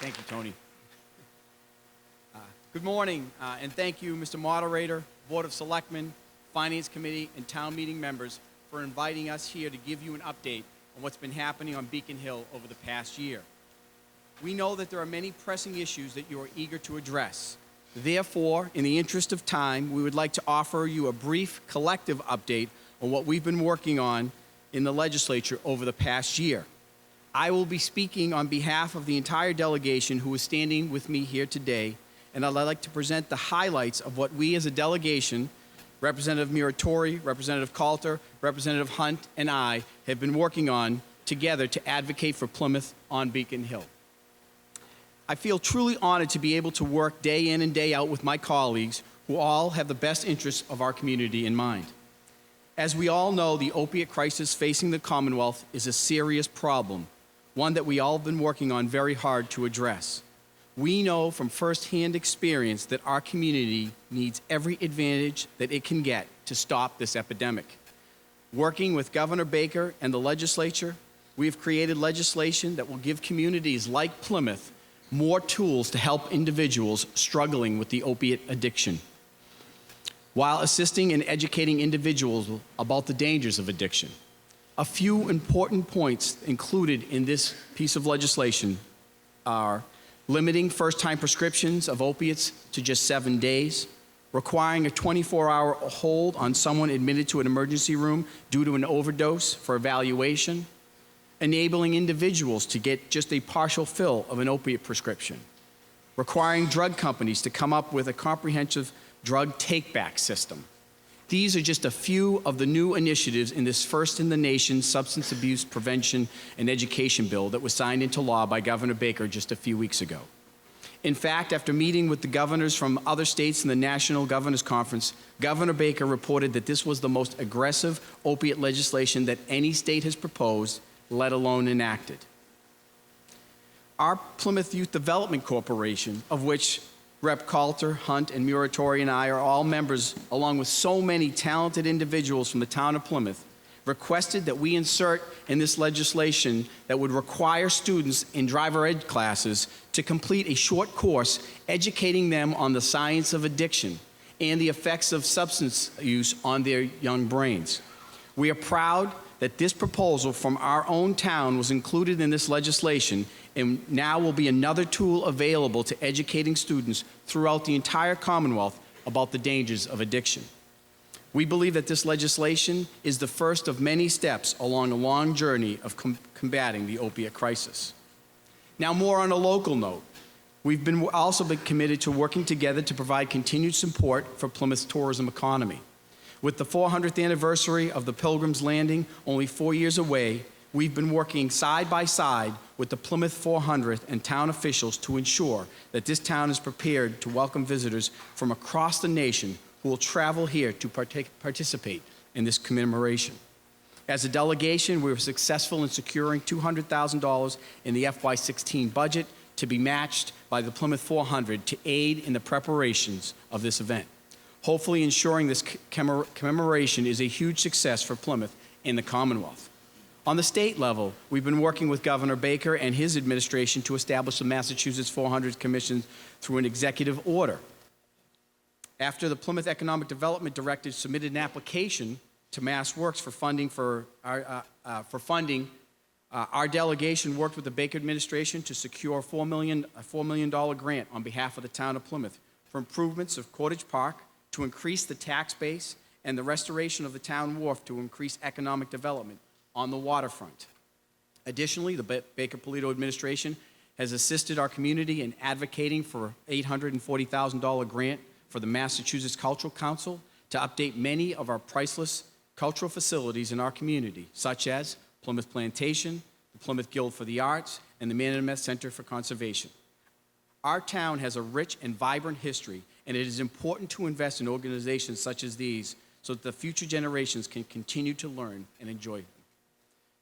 Thank you, Tony. Good morning, and thank you, Mr. Moderator, Board of Selectmen, Finance Committee, and town meeting members for inviting us here to give you an update on what's been happening on Beacon Hill over the past year. We know that there are many pressing issues that you are eager to address. Therefore, in the interest of time, we would like to offer you a brief collective update on what we've been working on in the legislature over the past year. I will be speaking on behalf of the entire delegation who is standing with me here today, and I'd like to present the highlights of what we as a delegation, Representative Muratori, Representative Coulter, Representative Hunt, and I have been working on together to advocate for Plymouth on Beacon Hill. I feel truly honored to be able to work day in and day out with my colleagues who all have the best interests of our community in mind. As we all know, the opiate crisis facing the Commonwealth is a serious problem, one that we all have been working on very hard to address. We know from firsthand experience that our community needs every advantage that it can get to stop this epidemic. Working with Governor Baker and the legislature, we have created legislation that will give communities like Plymouth more tools to help individuals struggling with the opiate addiction, while assisting and educating individuals about the dangers of addiction. A few important points included in this piece of legislation are limiting first-time prescriptions of opiates to just 7 days, requiring a 24-hour hold on someone admitted to an emergency room due to an overdose for evaluation, enabling individuals to get just a partial fill of an opiate prescription, requiring drug companies to come up with a comprehensive drug take-back system. These are just a few of the new initiatives in this first-in-the-nation substance abuse prevention and education bill that was signed into law by Governor Baker just a few weeks ago. In fact, after meeting with the governors from other states in the National Governors Conference, Governor Baker reported that this was the most aggressive opiate legislation that any state has proposed, let alone enacted. Our Plymouth Youth Development Corporation, of which Rep. Coulter, Hunt, and Muratori and I are all members, along with so many talented individuals from the town of Plymouth, requested that we insert in this legislation that would require students in driver ed classes to complete a short course educating them on the science of addiction and the effects of substance use on their young brains. We are proud that this proposal from our own town was included in this legislation and now will be another tool available to educating students throughout the entire Commonwealth about the dangers of addiction. We believe that this legislation is the first of many steps along a long journey of combating the opiate crisis. Now, more on a local note, we've also been committed to working together to provide continued support for Plymouth's tourism economy. With the 400th anniversary of the Pilgrim's Landing only 4 years away, we've been working side by side with the Plymouth 400th and town officials to ensure that this town is prepared to welcome visitors from across the nation who will travel here to participate in this commemoration. As a delegation, we were successful in securing $200,000 in the FY16 budget to be matched by the Plymouth 400 to aid in the preparations of this event, hopefully ensuring this commemoration is a huge success for Plymouth and the Commonwealth. On the state level, we've been working with Governor Baker and his administration to establish the Massachusetts 400 Commission through an executive order. After the Plymouth Economic Development Director submitted an application to MassWorks for funding our delegation worked with the Baker administration to secure a $4 million grant on behalf of the town of Plymouth for improvements of Cottage Park to increase the tax base and the restoration of the town wharf to increase economic development on the waterfront. Additionally, the Baker-Polito administration has assisted our community in advocating for $840,000 grant for the Massachusetts Cultural Council to update many of our priceless cultural facilities in our community, such as Plymouth Plantation, the Plymouth Guild for the Arts, and the Manomet Center for Conservation. Our town has a rich and vibrant history, and it is important to invest in organizations such as these so that the future generations can continue to learn and enjoy them.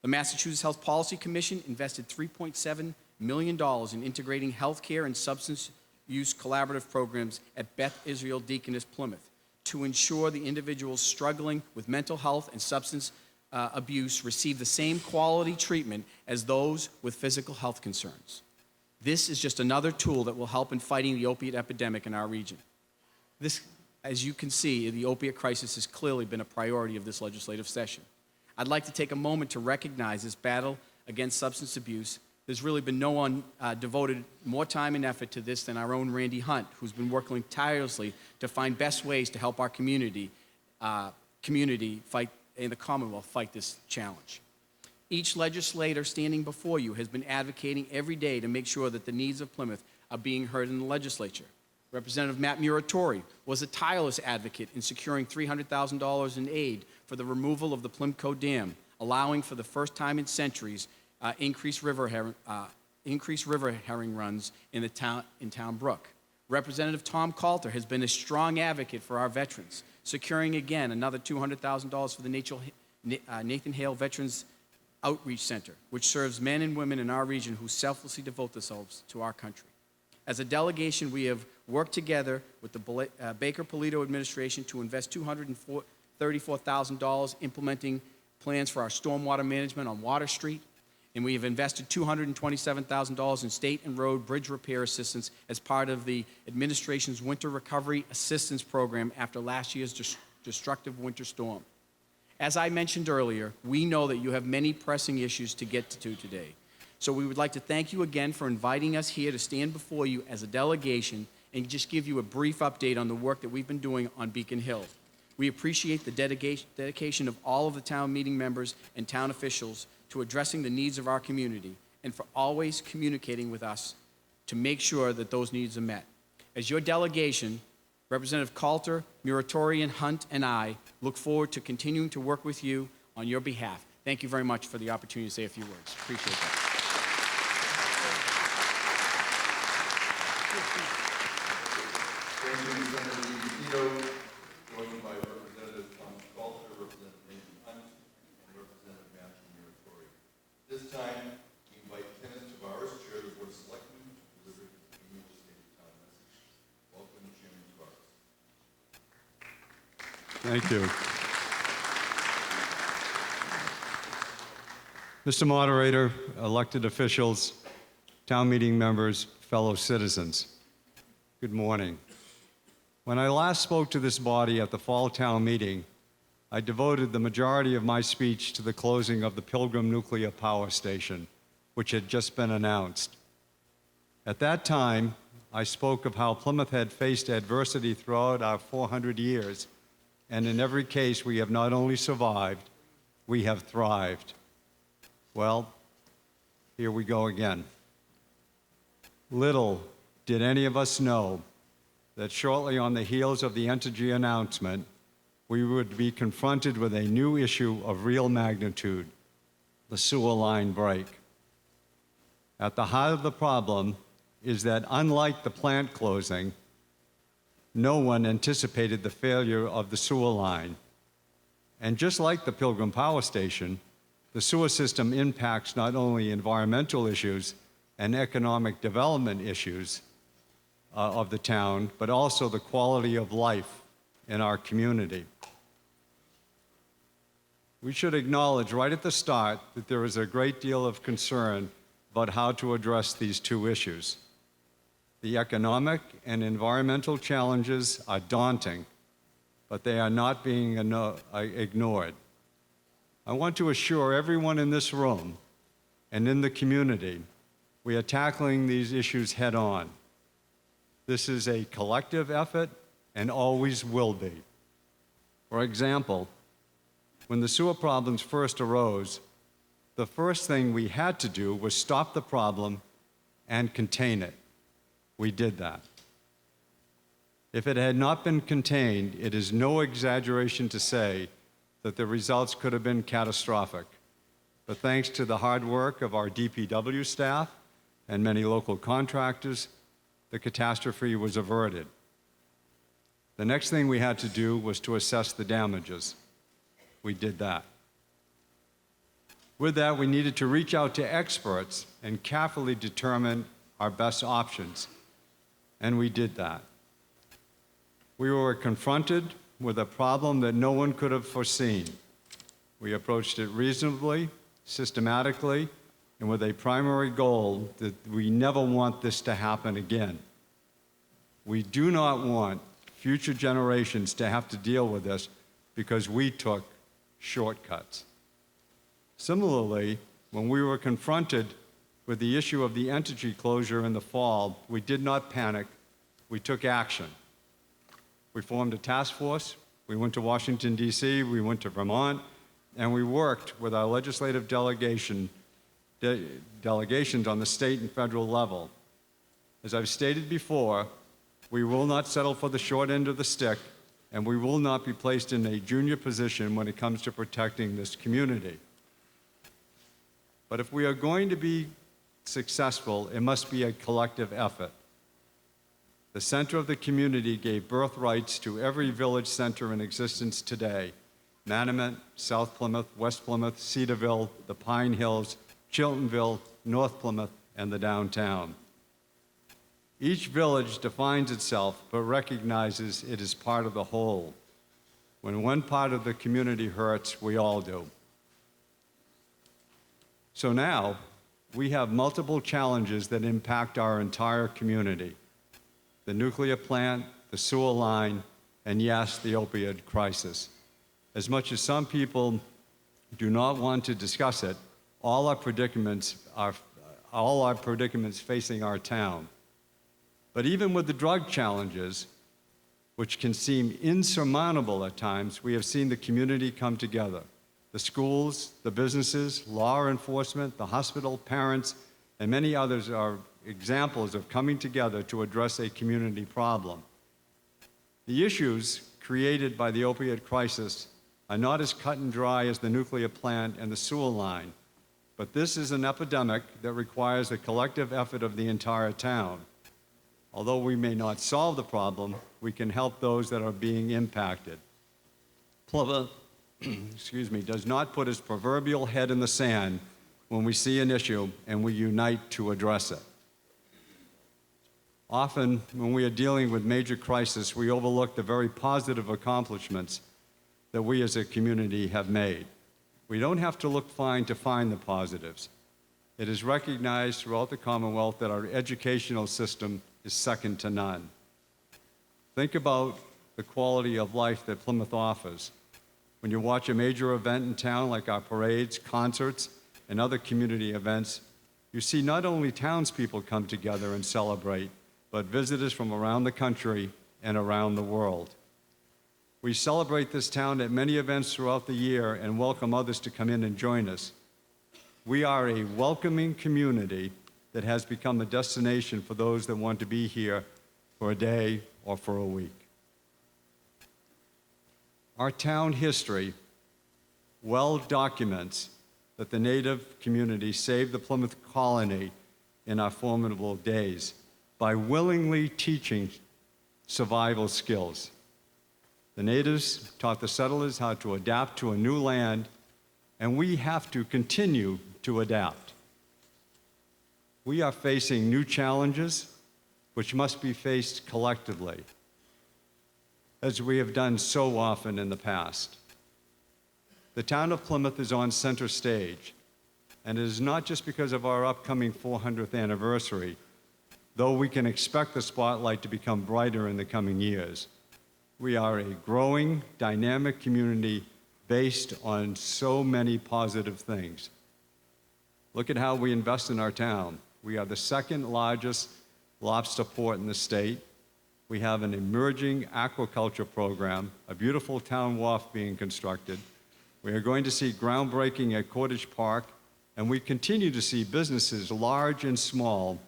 The Massachusetts Health Policy Commission invested $3.7 million in integrating healthcare and substance use collaborative programs at Beth Israel Deaconess Plymouth to ensure the individuals struggling with mental health and substance abuse receive the same quality treatment as those with physical health concerns. This is just another tool that will help in fighting the opiate epidemic in our region. This, as you can see, the opiate crisis has clearly been a priority of this legislative session. I'd like to take a moment to recognize this battle against substance abuse. There's really been no one devoted more time and effort to this than our own Randy Hunt, who's been working tirelessly to find best ways to help our community fight in the Commonwealth fight this challenge. Each legislator standing before you has been advocating every day to make sure that the needs of Plymouth are being heard in the legislature. Representative Matt Muratori was a tireless advocate in securing $300,000 in aid for the removal of the Plimco Dam, allowing for the first time in centuries increased river herring runs in Town Brook. Representative Tom Coulter has been a strong advocate for our veterans, securing again another $200,000 for the Nathan Hale Veterans Outreach Center, which serves men and women in our region who selflessly devote themselves to our country. As a delegation, we have worked together with the Baker-Polito administration to invest $234,000 implementing plans for our stormwater management on Water Street, and we have invested $227,000 in state and road bridge repair assistance as part of the administration's Winter Recovery Assistance Program after last year's destructive winter storm. As I mentioned earlier, we know that you have many pressing issues to get to today. So we would like to thank you again for inviting us here to stand before you as a delegation and just give you a brief update on the work that we've been doing on Beacon Hill. We appreciate the dedication of all of the town meeting members and town officials to addressing the needs of our community and for always communicating with us to make sure that those needs are met. As your delegation, Representative Coulter, Muratori, and Hunt and I look forward to continuing to work with you on your behalf. Thank you very much for the opportunity to say a few words. Appreciate that. Thank you, Senator Lucido, joined by Representative Tom Coulter, Representative Nathan Hunt, and Representative Matthew Muratori. This time, we invite Kenneth Tavares, Chair of the Board of Selectmen, to deliver his annual State of Town message. Welcome, Chairman Tavares. Thank you. Mr. Moderator, elected officials, town meeting members, fellow citizens, good morning. When I last spoke to this body at the fall town meeting, I devoted the majority of my speech to the closing of the Pilgrim Nuclear Power Station, which had just been announced. At that time, I spoke of how Plymouth had faced adversity throughout our 400 years, and in every case we have not only survived, we have thrived. Well, here we go again. Little did any of us know that shortly on the heels of the Entergy announcement, we would be confronted with a new issue of real magnitude, the sewer line break. At the heart of the problem is that unlike the plant closing, no one anticipated the failure of the sewer line. And just like the Pilgrim Power Station, the sewer system impacts not only environmental issues and economic development issues of the town, but also the quality of life in our community. We should acknowledge right at the start that there is a great deal of concern about how to address these two issues. The economic and environmental challenges are daunting, but they are not being ignored. I want to assure everyone in this room and in the community we are tackling these issues head on. This is a collective effort and always will be. For example, when the sewer problems first arose, the first thing we had to do was stop the problem and contain it. We did that. If it had not been contained, it is no exaggeration to say that the results could have been catastrophic. But thanks to the hard work of our DPW staff and many local contractors, the catastrophe was averted. The next thing we had to do was to assess the damages. We did that. With that, we needed to reach out to experts and carefully determine our best options, and we did that. We were confronted with a problem that no one could have foreseen. We approached it reasonably, systematically, and with a primary goal that we never want this to happen again. We do not want future generations to have to deal with this because we took shortcuts. Similarly, when we were confronted with the issue of the Entergy closure in the fall, we did not panic, we took action. We formed a task force, we went to Washington, D.C., we went to Vermont, and we worked with our legislative delegations on the state and federal level. As I've stated before, we will not settle for the short end of the stick, and we will not be placed in a junior position when it comes to protecting this community. But if we are going to be successful, it must be a collective effort. The center of the community gave birthrights to every village center in existence today: Manamet, South Plymouth, West Plymouth, Cedarville, the Pine Hills, Chiltonville, North Plymouth, and the downtown. Each village defines itself but recognizes it is part of the whole. When one part of the community hurts, we all do. So now, we have multiple challenges that impact our entire community: the nuclear plant, the sewer line, and yes, the opioid crisis. As much as some people do not want to discuss it, all our predicaments facing our town. But even with the drug challenges, which can seem insurmountable at times, we have seen the community come together. The schools, the businesses, law enforcement, the hospital, parents, and many others are examples of coming together to address a community problem. The issues created by the opioid crisis are not as cut and dry as the nuclear plant and the sewer line, but this is an epidemic that requires a collective effort of the entire town. Although we may not solve the problem, we can help those that are being impacted. Plymouth, does not put its proverbial head in the sand when we see an issue and we unite to address it. Often, when we are dealing with major crisis, we overlook the very positive accomplishments that we as a community have made. We don't have to look fine to find the positives. It is recognized throughout the Commonwealth that our educational system is second to none. Think about the quality of life that Plymouth offers. When you watch a major event in town like our parades, concerts, and other community events, you see not only townspeople come together and celebrate, but visitors from around the country and around the world. We celebrate this town at many events throughout the year and welcome others to come in and join us. We are a welcoming community that has become a destination for those that want to be here for a day or for a week. Our town history well documents that the Native community saved the Plymouth colony in our formidable days by willingly teaching survival skills. The natives taught the settlers how to adapt to a new land, and we have to continue to adapt. We are facing new challenges which must be faced collectively, as we have done so often in the past. The town of Plymouth is on center stage, and it is not just because of our upcoming 400th anniversary, though we can expect the spotlight to become brighter in the coming years. We are a growing, dynamic community based on so many positive things. Look at how we invest in our town. We are the second largest lobster port in the state. We have an emerging aquaculture program, a beautiful town wharf being constructed. We are going to see groundbreaking at Cottage Park, and we continue to see businesses, large and small,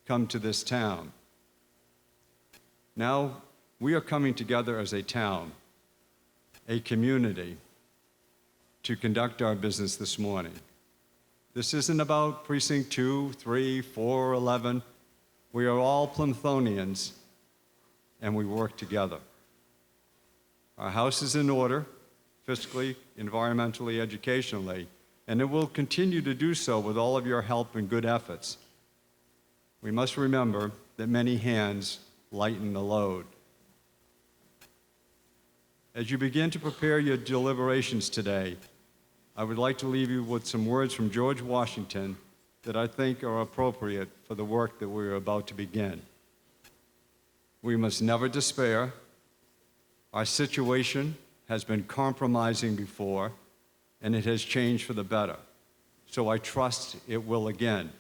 come to this town. Now, we are coming together as a town, a community, to conduct our business this morning. This isn't about precinct 2, 3, 4, 11. We are all Plymouthians, and we work together. Our house is in order, fiscally, environmentally, educationally, and it will continue to do so with all of your help and good efforts. We must remember that many hands lighten the load. As you begin to prepare your deliberations today, I would like to leave you with some words from George Washington that I think are appropriate for the work that we are about to begin. We must never despair. Our situation has been compromising before, and it has changed for the better. So I trust it will again.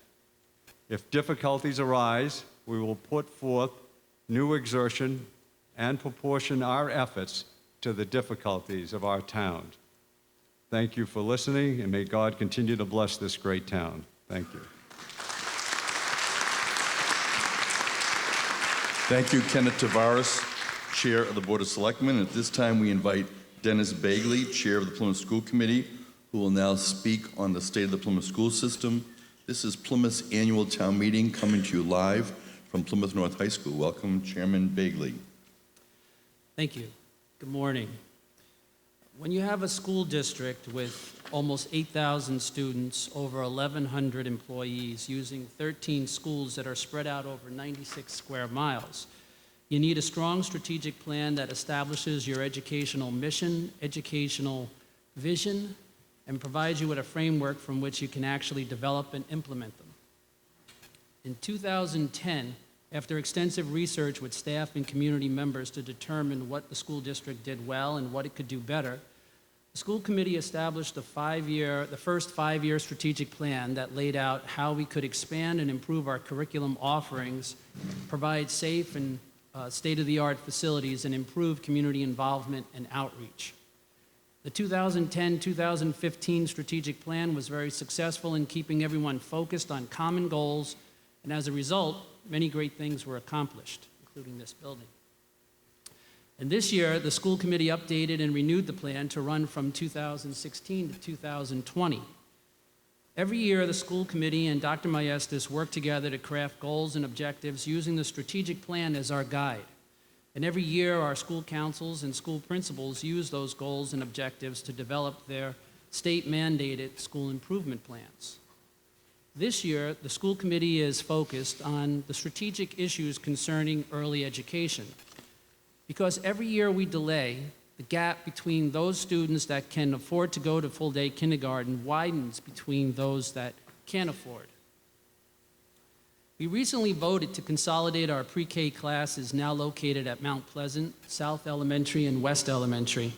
If difficulties arise, we will put forth new exertion and proportion our efforts to the difficulties of our town. Thank you for listening, and may God continue to bless this great town. Thank you. Thank you, Kenneth Tavares, Chair of the Board of Selectmen. At this time, we invite Dennis Bagley, Chair of the Plymouth School Committee, who will now speak on the state of the Plymouth school system. This is Plymouth's annual town meeting coming to you live from Plymouth North High School. Welcome, Chairman Bagley. Thank you. Good morning. When you have a school district with almost 8,000 students, over 1,100 employees, using 13 schools that are spread out over 96 square miles, you need a strong strategic plan that establishes your educational mission, educational vision, and provides you with a framework from which you can actually develop and implement them. In 2010, after extensive research with staff and community members to determine what the school district did well and what it could do better, the school committee established the first five-year strategic plan that laid out how we could expand and improve our curriculum offerings, provide safe and state-of-the-art facilities, and improve community involvement and outreach. The 2010-2015 strategic plan was very successful in keeping everyone focused on common goals, and as a result, many great things were accomplished, including this building. And this year, the school committee updated and renewed the plan to run from 2016 to 2020. Every year, the school committee and Dr. Maestas work together to craft goals and objectives using the strategic plan as our guide. And every year, our school councils and school principals use those goals and objectives to develop their state-mandated school improvement plans. This year, the school committee is focused on the strategic issues concerning early education. Because every year we delay, the gap between those students that can afford to go to full-day kindergarten widens between those that can't afford. We recently voted to consolidate our pre-K classes now located at Mount Pleasant, South Elementary, and West Elementary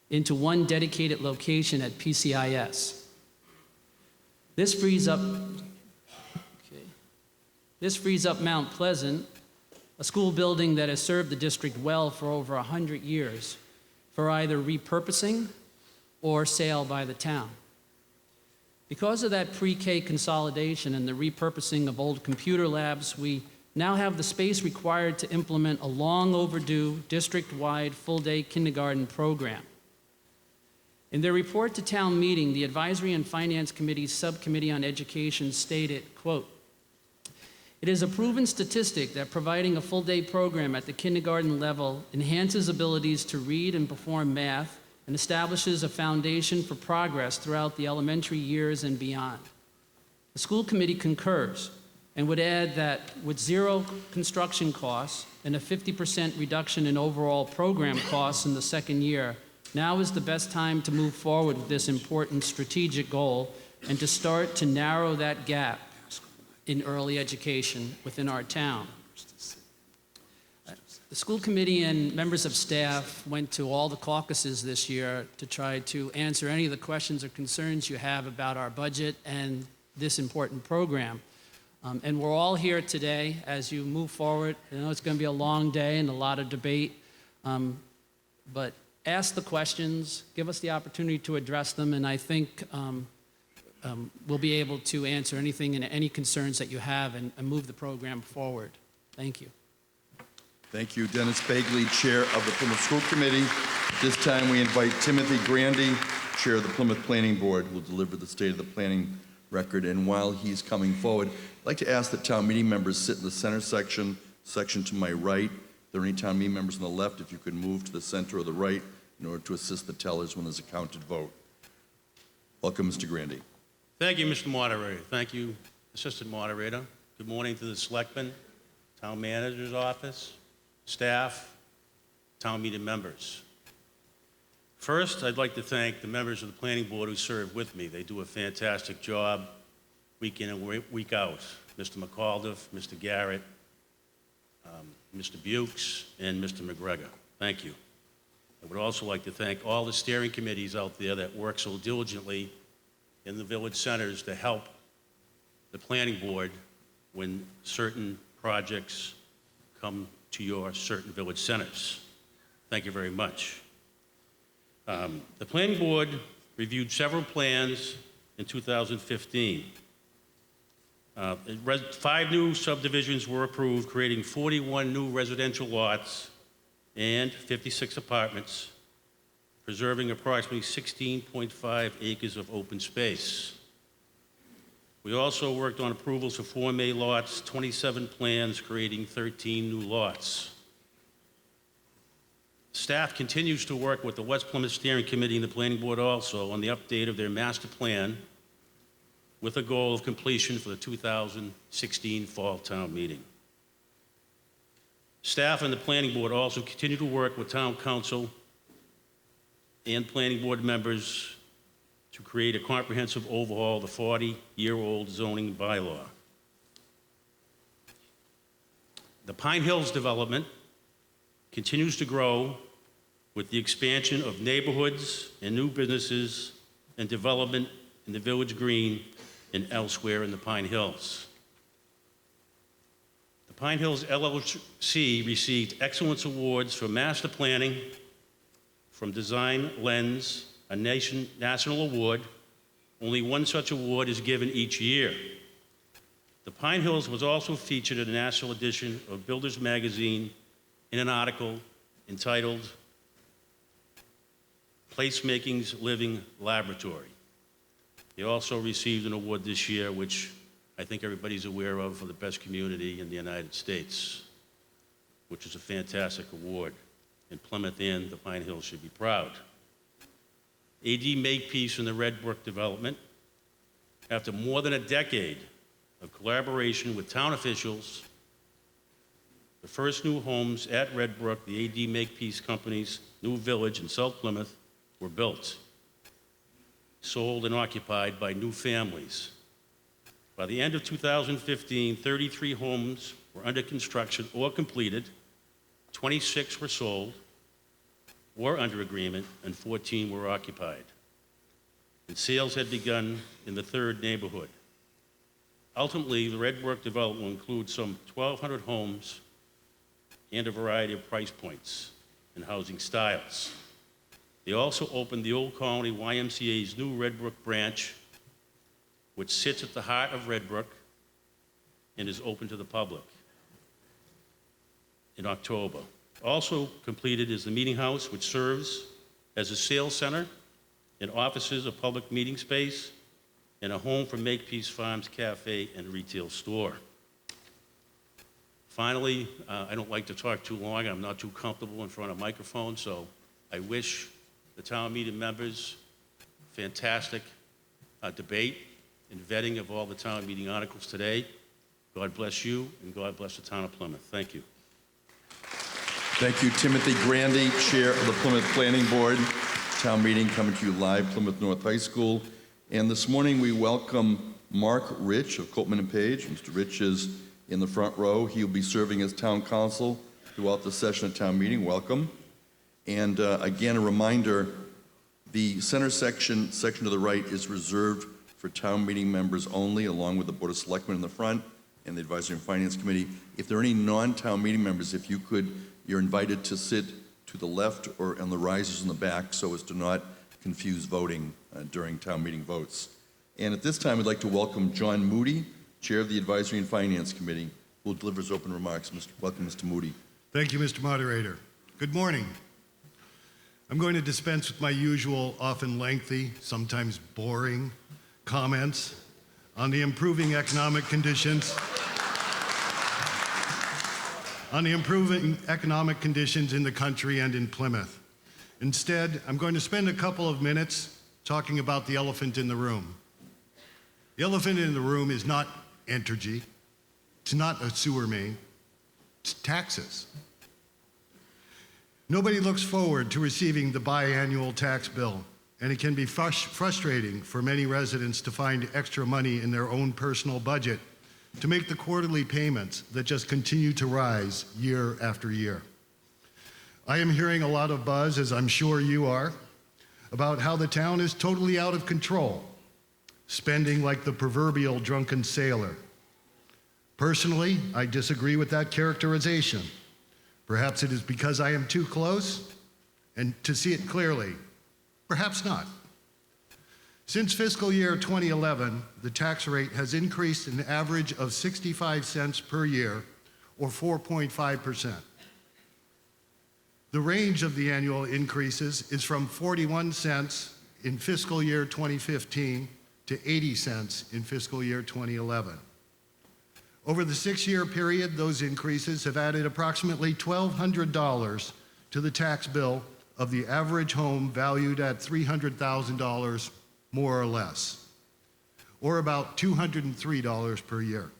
into one dedicated location at PCIS. This frees up Mount Pleasant, a school building that has served the district well for over 100 years, for either repurposing or sale by the town. Because of that pre-K consolidation and the repurposing of old computer labs, we now have the space required to implement a long overdue district-wide full-day kindergarten program. In their report to town meeting, the Advisory and Finance Committee's Subcommittee on Education stated, quote, "It is a proven statistic that providing a full-day program at the kindergarten level enhances abilities to read and perform math and establishes a foundation for progress throughout the elementary years and beyond. The school committee concurs and would add that with zero construction costs and a 50% reduction in overall program costs in the second year, now is the best time to move forward with this important strategic goal and to start to narrow that gap in early education within our town." The school committee and members of staff went to all the caucuses this year to try to answer any of the questions or concerns you have about our budget and this important program. And we're all here today as you move forward. I know it's going to be a long day and a lot of debate, but ask the questions, give us the opportunity to address them, and I think we'll be able to answer anything and any concerns that you have and move the program forward. Thank you. Thank you, Dennis Bagley, Chair of the Plymouth School Committee. This time we invite Timothy Grandy, Chair of the Plymouth Planning Board, who will deliver the state of the planning record. And while he's coming forward, I'd like to ask that town meeting members sit in the center section to my right. If there are any town meeting members on the left, if you could move to the center or the right in order to assist the tellers when there's a counted vote. Welcome, Mr. Grandy. Thank you, Mr. Moderator. Thank you, Assistant Moderator. Good morning to the Selectmen, Town Manager's Office, staff, town meeting members. First, I'd like to thank the members of the Planning Board who serve with me. They do a fantastic job. week in and week out. Mr. McAuliffe, Mr. Garrett, Mr. Bukes, and Mr. McGregor. Thank you. I would also like to thank all the steering committees out there that work so diligently in the village centers to help the planning board when certain projects come to your certain village centers. Thank you very much. The planning board reviewed several plans in 2015. 5 new subdivisions were approved, creating 41 new residential lots and 56 apartments, preserving approximately 16.5 acres of open space. We also worked on approvals for Form A lots, 27 plans, creating 13 new lots. Staff continues to work with the West Plymouth Steering Committee and the Planning Board also on the update of their master plan with a goal of completion for the 2016 Fall Town Meeting. Staff and the Planning Board also continue to work with Town Council and Planning Board members to create a comprehensive overhaul of the 40-year-old zoning bylaw. The Pine Hills development continues to grow with the expansion of neighborhoods and new businesses and development in the Village Green and elsewhere in the Pine Hills. The Pine Hills LLC received excellence awards for master planning from Design Lens, a national award. Only one such award is given each year. The Pine Hills was also featured in a national edition of Builders Magazine in an article entitled Placemaking's Living Laboratory. They also received an award this year, which I think everybody's aware of, for the best community in the United States, which is a fantastic award. And Plymouth and the Pine Hills should be proud. AD Makepeace in the Red Brook development. After more than a decade of collaboration with town officials, the first new homes at Red Brook, the AD Makepeace Company's new village in South Plymouth, were built, sold, and occupied by new families. By the end of 2015, 33 homes were under construction or completed, 26 were sold or under agreement, and 14 were occupied. And sales had begun in the third neighborhood. Ultimately, the Red Brook development will include some 1,200 homes and a variety of price points and housing styles. They also opened the Old Colony YMCA's new Red Brook branch, which sits at the heart of Red Brook and is open to the public in October. Also completed is the Meeting House, which serves as a sales center and offices, a public meeting space, and a home for Makepeace Farms Cafe and retail store. Finally, I don't like to talk too long. I'm not too comfortable in front of a microphone, so I wish the town meeting members fantastic debate and vetting of all the town meeting articles today. God bless you, and God bless the town of Plymouth. Thank you. Thank you, Timothy Grandy, Chair of the Plymouth Planning Board. Town meeting coming to you live, Plymouth North High School. And this morning we welcome Mark Rich of Copeman and Page. Mr. Rich is in the front row. He'll be serving as town council throughout the session of town meeting. Welcome. And again, a reminder, the center section to the right is reserved for town meeting members only, along with the Board of Selectmen in the front and the Advisory and Finance Committee. If there are any non-town meeting members, if you could, you're invited to sit to the left or on the risers in the back so as to not confuse voting during town meeting votes. And at this time, I'd like to welcome John Moody, Chair of the Advisory and Finance Committee, who will deliver his open remarks. Welcome, Mr. Moody. Thank you, Mr. Moderator. Good morning. I'm going to dispense with my usual, often lengthy, sometimes boring comments on the improving economic conditions in the country and in Plymouth. Instead, I'm going to spend a couple of minutes talking about the elephant in the room. The elephant in the room is not Entergy, it's not a sewer main, it's taxes. Nobody looks forward to receiving the biannual tax bill and it can be frustrating for many residents to find extra money in their own personal budget to make the quarterly payments that just continue to rise year after year. I am hearing a lot of buzz, as I'm sure you are, about how the town is totally out of control, spending like the proverbial drunken sailor. Personally, I disagree with that characterization. Perhaps it is because I am too close and to see it clearly. Perhaps not. Since fiscal year 2011, the tax rate has increased an average of 65 cents per year, or 4.5%. The range of the annual increases is from 41 cents in fiscal year 2015 to 80 cents in fiscal year 2011. Over the 6-year period, those increases have added approximately $1,200 to the tax bill of the average home valued at $300,000 more or less, or about $203 per year.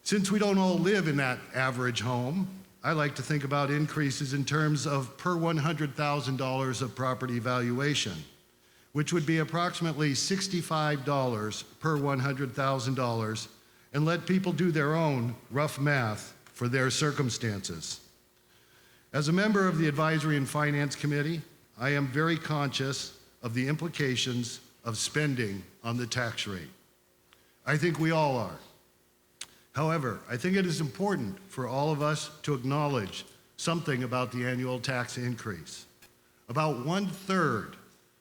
Since we don't all live in that average home, I like to think about increases in terms of per $100,000 of property valuation, which would be approximately $65 per $100,000, and let people do their own rough math for their circumstances. As a member of the Advisory and Finance Committee, I am very conscious of the implications of spending on the tax rate. I think we all are. However, I think it is important for all of us to acknowledge something about the annual tax increase. About 1/3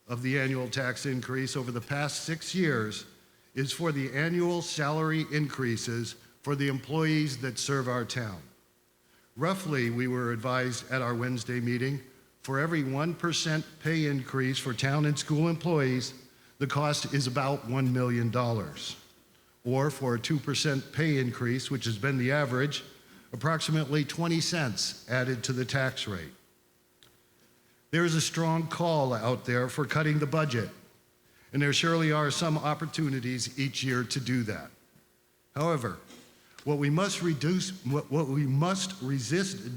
of the annual tax increase over the past 6 years is for the annual salary increases for the employees that serve our town. Roughly, we were advised at our Wednesday meeting, for every 1% pay increase for town and school employees, the cost is about $1 million. Or for a 2% pay increase, which has been the average, approximately 20 cents added to the tax rate. There is a strong call out there for cutting the budget, and there surely are some opportunities each year to do that. However, what we must resist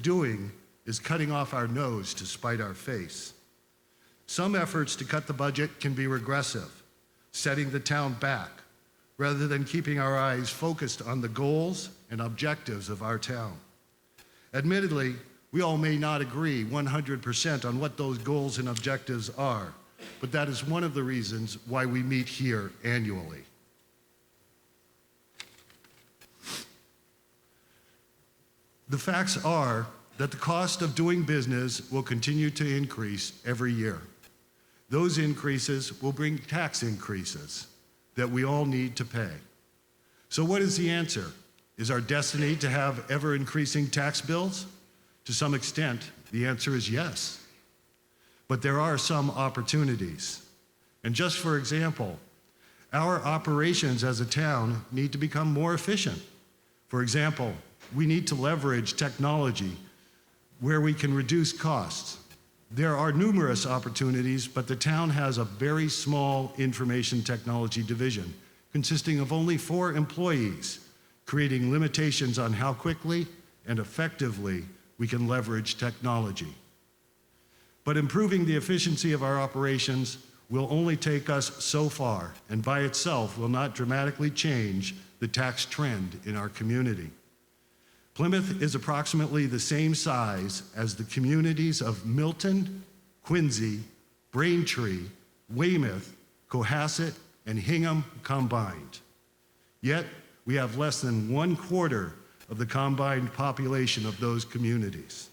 doing is cutting off our nose to spite our face. Some efforts to cut the budget can be regressive, setting the town back, rather than keeping our eyes focused on the goals and objectives of our town. Admittedly, we all may not agree 100% on what those goals and objectives are, but that is one of the reasons why we meet here annually. The facts are that the cost of doing business will continue to increase every year. Those increases will bring tax increases that we all need to pay. So what is the answer? Is our destiny to have ever-increasing tax bills? To some extent, the answer is yes. But there are some opportunities. And just for example, our operations as a town need to become more efficient. For example, we need to leverage technology where we can reduce costs. There are numerous opportunities, but the town has a very small information technology division consisting of only 4 employees, creating limitations on how quickly and effectively we can leverage technology. But improving the efficiency of our operations will only take us so far, and by itself will not dramatically change the tax trend in our community. Plymouth is approximately the same size as the communities of Milton, Quincy, Braintree, Weymouth, Cohasset, and Hingham combined. Yet, we have less than 1/4 of the combined population of those communities.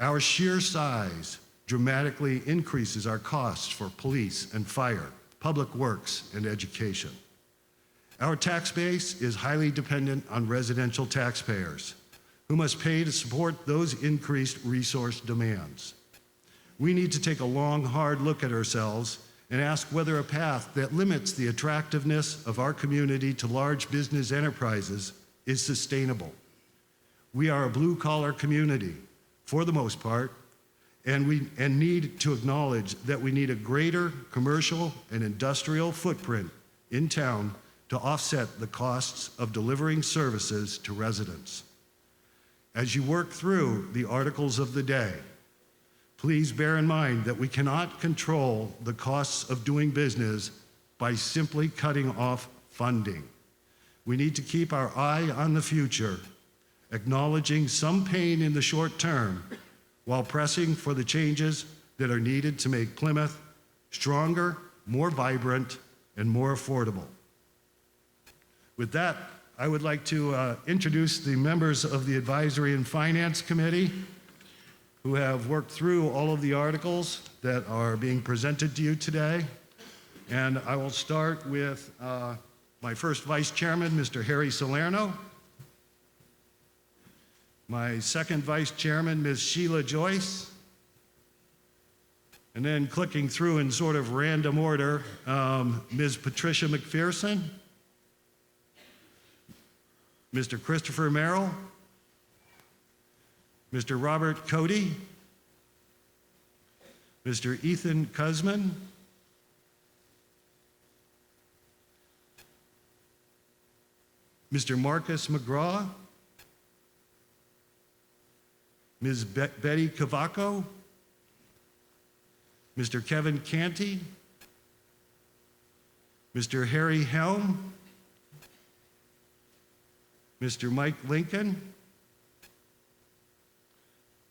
Our sheer size dramatically increases our costs for police and fire, public works, and education. Our tax base is highly dependent on residential taxpayers, who must pay to support those increased resource demands. We need to take a long, hard look at ourselves and ask whether a path that limits the attractiveness of our community to large business enterprises is sustainable. We are a blue-collar community, for the most part, and need to acknowledge that we need a greater commercial and industrial footprint in town to offset the costs of delivering services to residents. As you work through the articles of the day, Please bear in mind that we cannot control the costs of doing business by simply cutting off funding. We need to keep our eye on the future, acknowledging some pain in the short term while pressing for the changes that are needed to make Plymouth stronger, more vibrant, and more affordable. With that, I would like to introduce the members of the Advisory and Finance Committee who have worked through all of the articles that are being presented to you today. And I will start with my first Vice Chairman, Mr. Harry Salerno. My second Vice Chairman, Ms. Sheila Joyce. And then clicking through in sort of random order, Ms. Patricia McPherson, Mr. Christopher Merrill, Mr. Robert Cody, Mr. Ethan Kuzman, Mr. Marcus McGraw, Ms. Betty Cavaco, Mr. Kevin Canty, Mr. Harry Helm, Mr. Mike Lincoln,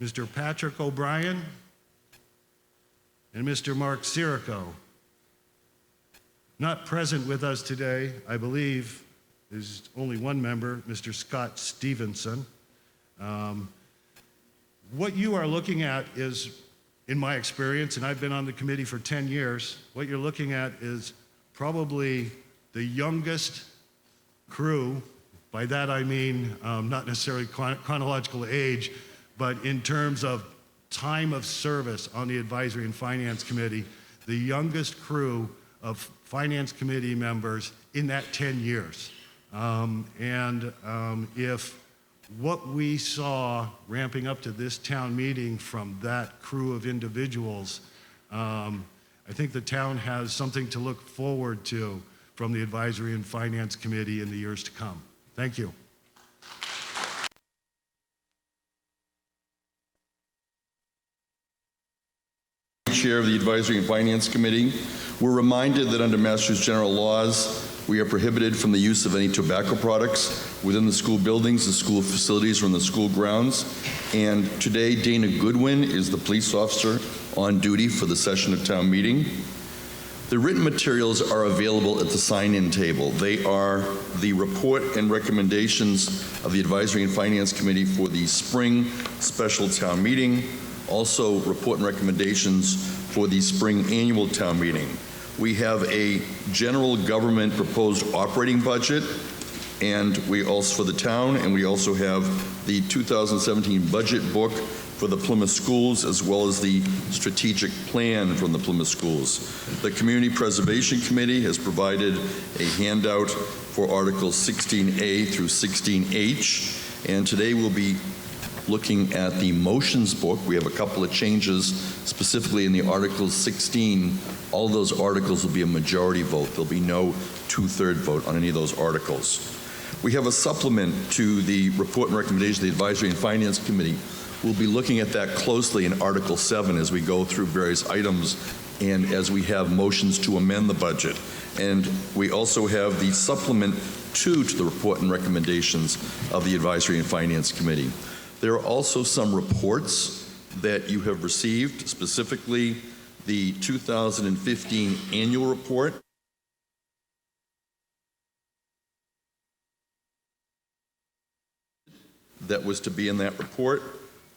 Mr. Patrick O'Brien, and Mr. Mark Sirico. Not present with us today, I believe, is only one member, Mr. Scott Stevenson. What you are looking at is, in my experience, and I've been on the committee for 10 years, what you're looking at is probably the youngest crew. By that I mean not necessarily chronological age, but in terms of time of service on the Advisory and Finance Committee, the youngest crew of Finance Committee members in that 10 years. If what we saw ramping up to this town meeting from that crew of individuals, I think the town has something to look forward to from the Advisory and Finance Committee in the years to come. Thank you. Chair of the Advisory and Finance Committee, we're reminded that under Massachusetts general laws, we are prohibited from the use of any tobacco products within the school buildings, the school facilities, or in the school grounds. And today, Dana Goodwin is the police officer on duty for the session of town meeting. The written materials are available at the sign-in table. They are the report and recommendations of the Advisory and Finance Committee for the spring special town meeting, also report and recommendations for the spring annual town meeting. We have a general government proposed operating budget, and we also for the town, and we also have the 2017 budget book for the Plymouth schools, as well as the strategic plan from the Plymouth schools. The Community Preservation Committee has provided a handout for Articles 16A through 16H, and today we'll be looking at the motions book. We have a couple of changes specifically in the Articles 16. All of those articles will be a majority vote. There'll be no two-third vote on any of those articles. We have a supplement to the report and recommendation of the Advisory and Finance Committee. We'll be looking at that closely in Article 7 as we go through various items and as we have motions to amend the budget. And we also have the supplement 2 to the report and recommendations of the Advisory and Finance Committee. There are also some reports that you have received, specifically the 2015 annual report. That was to be in that report.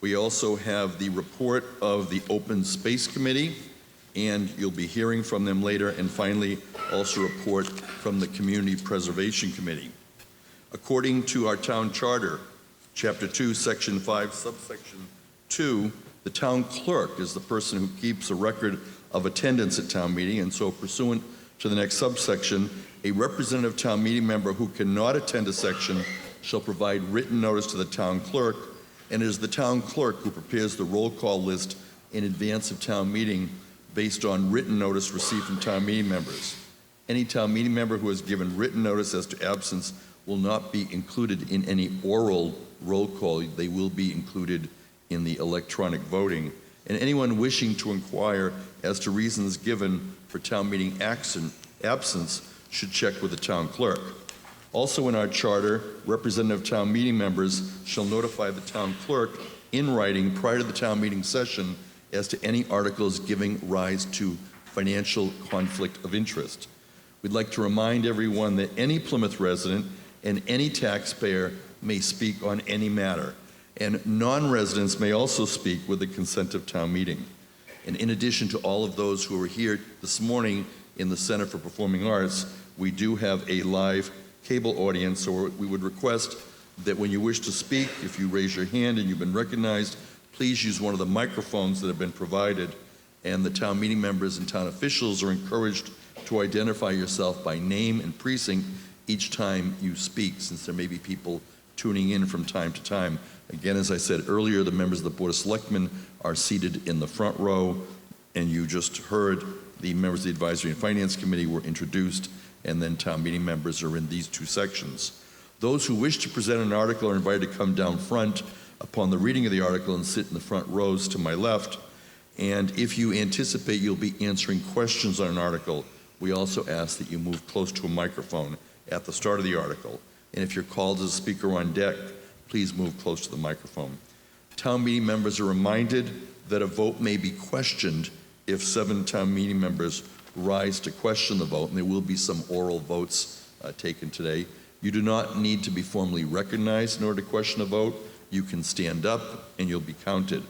We also have the report of the Open Space Committee, and you'll be hearing from them later, and finally also a report from the Community Preservation Committee. According to our town charter, Chapter 2, Section 5, Subsection 2, the town clerk is the person who keeps a record of attendance at town meeting, and so pursuant to the next subsection, a representative town meeting member who cannot attend a section shall provide written notice to the town clerk, and it is the town clerk who prepares the roll call list in advance of town meeting based on written notice received from town meeting members. Any town meeting member who has given written notice as to absence will not be included in any oral roll call. They will be included in the electronic voting. and anyone wishing to inquire as to reasons given for town meeting absence should check with the town clerk. Also in our charter, representative town meeting members shall notify the town clerk in writing prior to the town meeting session as to any articles giving rise to financial conflict of interest. We'd like to remind everyone that any Plymouth resident and any taxpayer may speak on any matter, and non-residents may also speak with the consent of town meeting. And in addition to all of those who are here this morning in the Center for Performing Arts, we do have a live cable audience, so we would request that when you wish to speak, if you raise your hand and you've been recognized, please use one of the microphones that have been provided, and the town meeting members and town officials are encouraged to identify yourself by name and precinct each time you speak, since there may be people tuning in from time to time. Again, as I said earlier, the members of the Board of Selectmen are seated in the front row, and you just heard the members of the Advisory and Finance Committee were introduced, and then town meeting members are in these two sections. Those who wish to present an article are invited to come down front upon the reading of the article and sit in the front rows to my left. And if you anticipate you'll be answering questions on an article, we also ask that you move close to a microphone at the start of the article. And if you're called as a speaker on deck, please move close to the microphone. Town meeting members are reminded that a vote may be questioned if 7 town meeting members rise to question the vote, and there will be some oral votes taken today. You do not need to be formally recognized in order to question a vote. You can stand up and you'll be counted.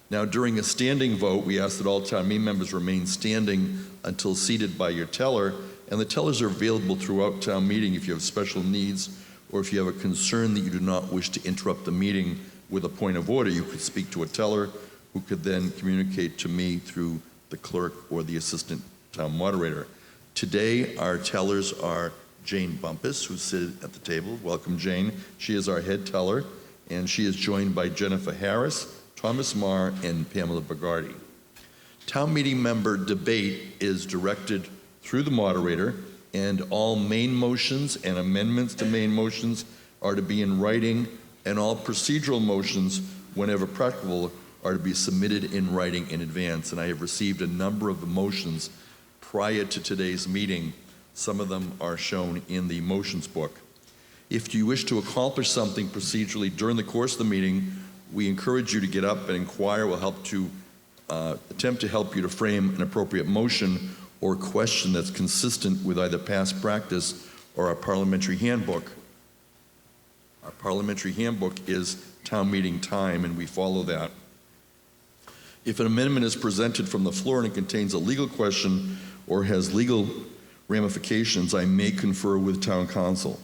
Now, during a standing vote, we ask that all town meeting members remain standing until seated by your teller, and the tellers are available throughout town meeting if you have special needs or if you have a concern that you do not wish to interrupt the meeting with a point of order. You could speak to a teller who could then communicate to me through the clerk or the assistant town moderator. Today, our tellers are Jane Bumpus, who's seated at the table. Welcome, Jane. She is our head teller, and she is joined by Jennifer Harris, Thomas Marr, and Pamela Bagardi. Town meeting member debate is directed through the moderator, and all main motions and amendments to main motions are to be in writing, and all procedural motions, whenever practicable, are to be submitted in writing in advance. And I have received a number of the motions prior to today's meeting. Some of them are shown in the motions book. If you wish to accomplish something procedurally during the course of the meeting, we encourage you to get up and inquire. We'll help to attempt to help you to frame an appropriate motion or question that's consistent with either past practice or our parliamentary handbook. Our parliamentary handbook is town meeting time, and we follow that. If an amendment is presented from the floor and it contains a legal question or has legal ramifications, I may confer with town council,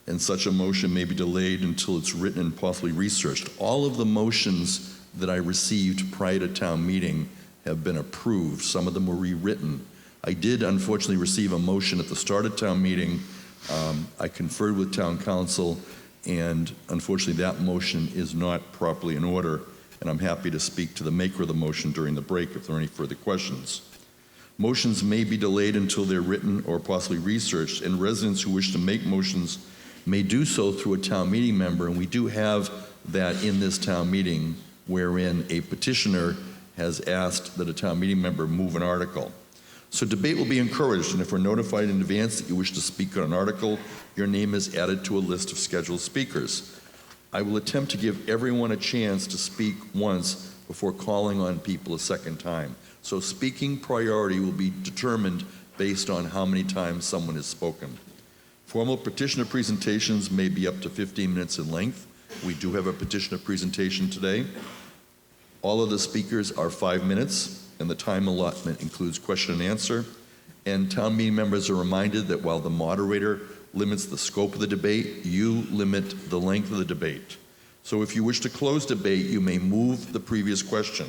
and such a motion may be delayed until it's written and possibly researched. All of the motions that I received prior to town meeting have been approved. Some of them were rewritten. I did unfortunately receive a motion at the start of town meeting. I conferred with town council, and unfortunately that motion is not properly in order, and I'm happy to speak to the maker of the motion during the break if there are any further questions. Motions may be delayed until they're written or possibly researched, and residents who wish to make motions may do so through a town meeting member, and we do have that in this town meeting wherein a petitioner has asked that a town meeting member move an article. So debate will be encouraged, and if we're notified in advance that you wish to speak on an article, your name is added to a list of scheduled speakers. I will attempt to give everyone a chance to speak once before calling on people a second time. So speaking priority will be determined based on how many times someone has spoken. Formal petitioner presentations may be up to 15 minutes in length. We do have a petitioner presentation today. All of the speakers are 5 minutes, and the time allotment includes question and answer. And town meeting members are reminded that while the moderator limits the scope of the debate, you limit the length of the debate. So if you wish to close debate, you may move the previous question.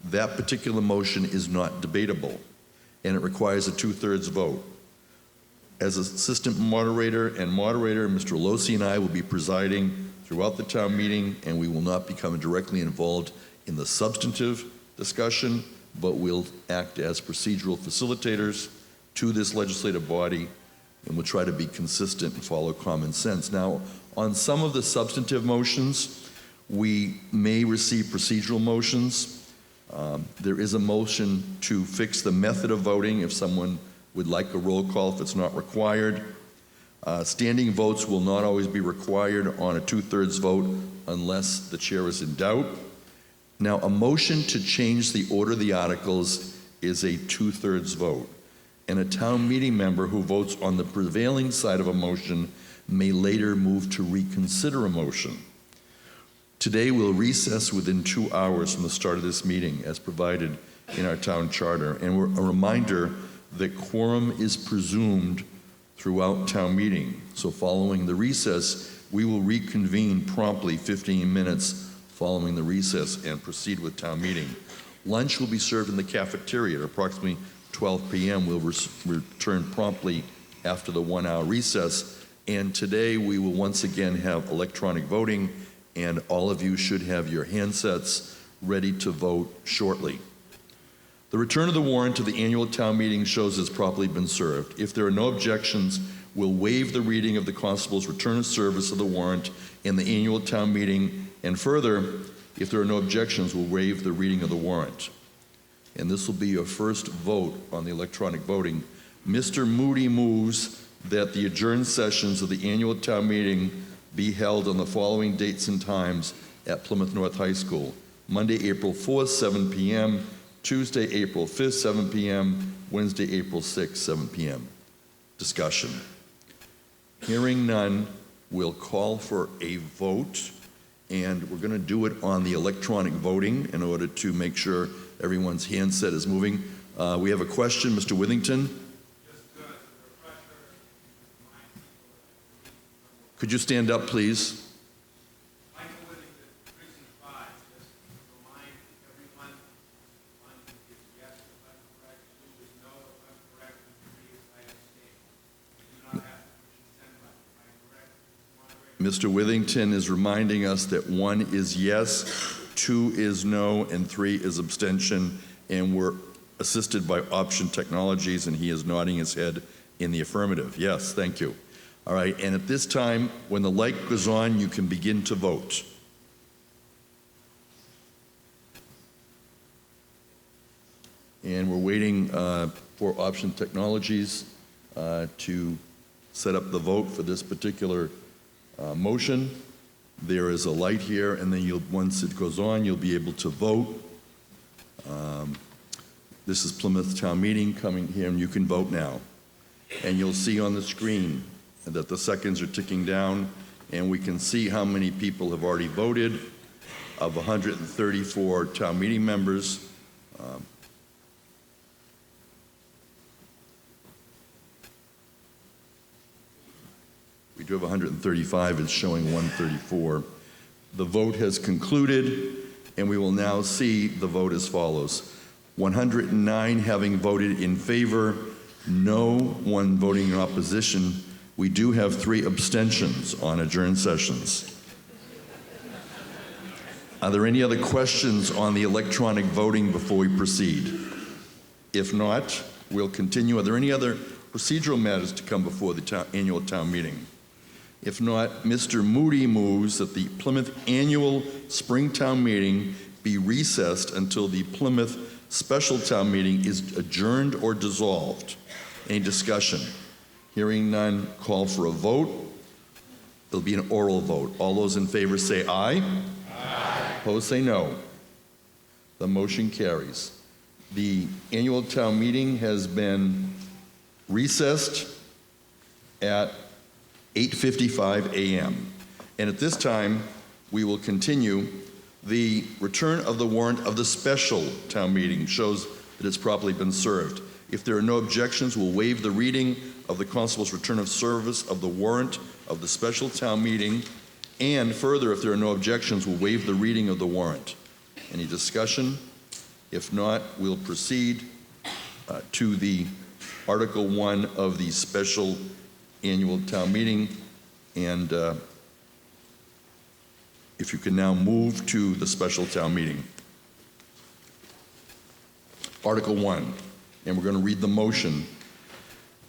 That particular motion is not debatable, and it requires a 2/3 vote. As assistant moderator, Mr. Losi and I will be presiding throughout the town meeting, and we will not become directly involved in the substantive discussion, but we'll act as procedural facilitators to this legislative body, and we'll try to be consistent and follow common sense. Now, on some of the substantive motions, we may receive procedural motions. There is a motion to fix the method of voting if someone would like a roll call if it's not required. Standing votes will not always be required on a 2/3 vote unless the chair is in doubt. Now, a motion to change the order of the articles is a 2/3 vote, and a town meeting member who votes on the prevailing side of a motion may later move to reconsider a motion. Today, we'll recess within 2 hours from the start of this meeting, as provided in our town charter, and a reminder that quorum is presumed throughout town meeting. So following the recess, we will reconvene promptly 15 minutes following the recess and proceed with town meeting. Lunch will be served in the cafeteria at approximately 12 p.m. We'll return promptly after the 1-hour recess. And today we will once again have electronic voting, and all of you should have your handsets ready to vote shortly. The return of the warrant to the annual town meeting shows it's properly been served. If there are no objections, we'll waive the reading of the constable's return of service of the warrant in the annual town meeting, and further, if there are no objections, we'll waive the reading of the warrant. And this will be your first vote on the electronic voting. Mr. Moody moves that the adjourned sessions of the annual town meeting be held on the following dates and times at Plymouth North High School: Monday, April 4th, 7 p.m., Tuesday, April 5th, 7 p.m., Wednesday, April 6th, 7 p.m. Discussion. Hearing none, we'll call for a vote, and we're going to do it on the electronic voting in order to make sure everyone's handset is moving. We have a question, Mr. Withington. Could you stand up, please? Michael Whittington, Precinct 5, just remind everyone, 1 is yes if I'm correct, 2 is no if I'm correct, and 3 is I abstain. You do not have to push the send button. Am I correct, Moderator? Mr. Withington is reminding us that 1 is yes, 2 is no, and 3 is abstention, and we're assisted by Option Technologies, and he is nodding his head in the affirmative. Yes, thank you. All right, and at this time, when the light goes on, you can begin to vote. And we're waiting for Option Technologies to set up the vote for this particular motion. There is a light here, and then once it goes on, you'll be able to vote. This is Plymouth Town Meeting coming here, and you can vote now. And you'll see on the screen that the seconds are ticking down, and we can see how many people have already voted. Of 134 town meeting members, we do have 135, it's showing 134. The vote has concluded, and we will now see the vote as follows. 109 having voted in favor, no one voting in opposition. We do have 3 abstentions on adjourned sessions. Are there any other questions on the electronic voting before we proceed? If not, we'll continue. Are there any other procedural matters to come before the annual town meeting? If not, Mr. Moody moves that the Plymouth annual spring town meeting be recessed until the Plymouth special town meeting is adjourned or dissolved. Any discussion? Hearing none, call for a vote. There'll be an oral vote. All those in favor say aye. Aye. Opposed say no. The motion carries. The annual town meeting has been recessed at 8:55 a.m. And at this time, we will continue. The return of the warrant of the special town meeting shows that it's properly been served. If there are no objections, we'll waive the reading of the constable's return of service of the warrant of the special town meeting. And further, if there are no objections, we'll waive the reading of the warrant. Any discussion? If not, we'll proceed to the Article 1 of the special annual town meeting. And if you can now move to the special town meeting. Article 1, and we're going to read the motion.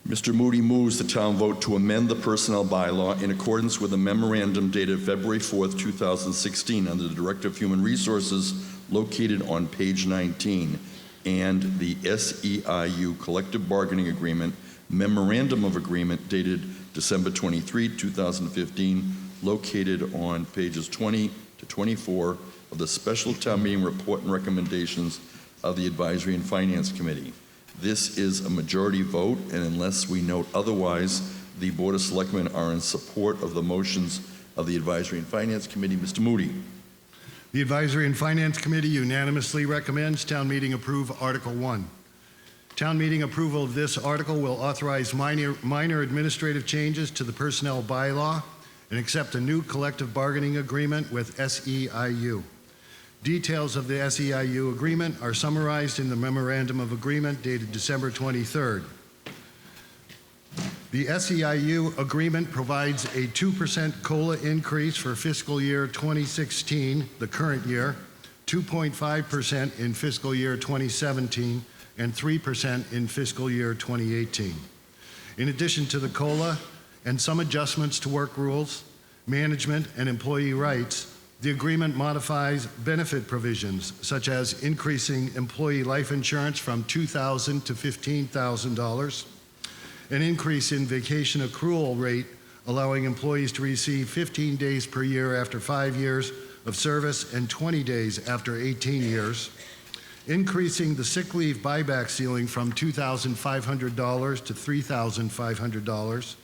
Mr. Moody moves the town vote to amend the personnel bylaw in accordance with a memorandum dated February 4th, 2016 under the Director of Human Resources located on page 19, and the SEIU Collective Bargaining Agreement Memorandum of Agreement dated December 23, 2015, located on pages 20 to 24 of the Special Town Meeting Report and Recommendations of the Advisory and Finance Committee. This is a majority vote, and unless we note otherwise, the Board of Selectmen are in support of the motions of the Advisory and Finance Committee. Mr. Moody. The Advisory and Finance Committee unanimously recommends town meeting approve Article 1. Town meeting approval of this article will authorize minor administrative changes to the personnel bylaw and accept a new collective bargaining agreement with SEIU. Details of the SEIU agreement are summarized in the Memorandum of Agreement dated December 23rd. The SEIU agreement provides a 2% COLA increase for fiscal year 2016, the current year, 2.5% in fiscal year 2017, and 3% in fiscal year 2018. In addition to the COLA and some adjustments to work rules, management, and employee rights, the agreement modifies benefit provisions, such as increasing employee life insurance from $2,000 to $15,000, an increase in vacation accrual rate, allowing employees to receive 15 days per year after 5 years of service and 20 days after 18 years, increasing the sick leave buyback ceiling from $2,500 to $3,500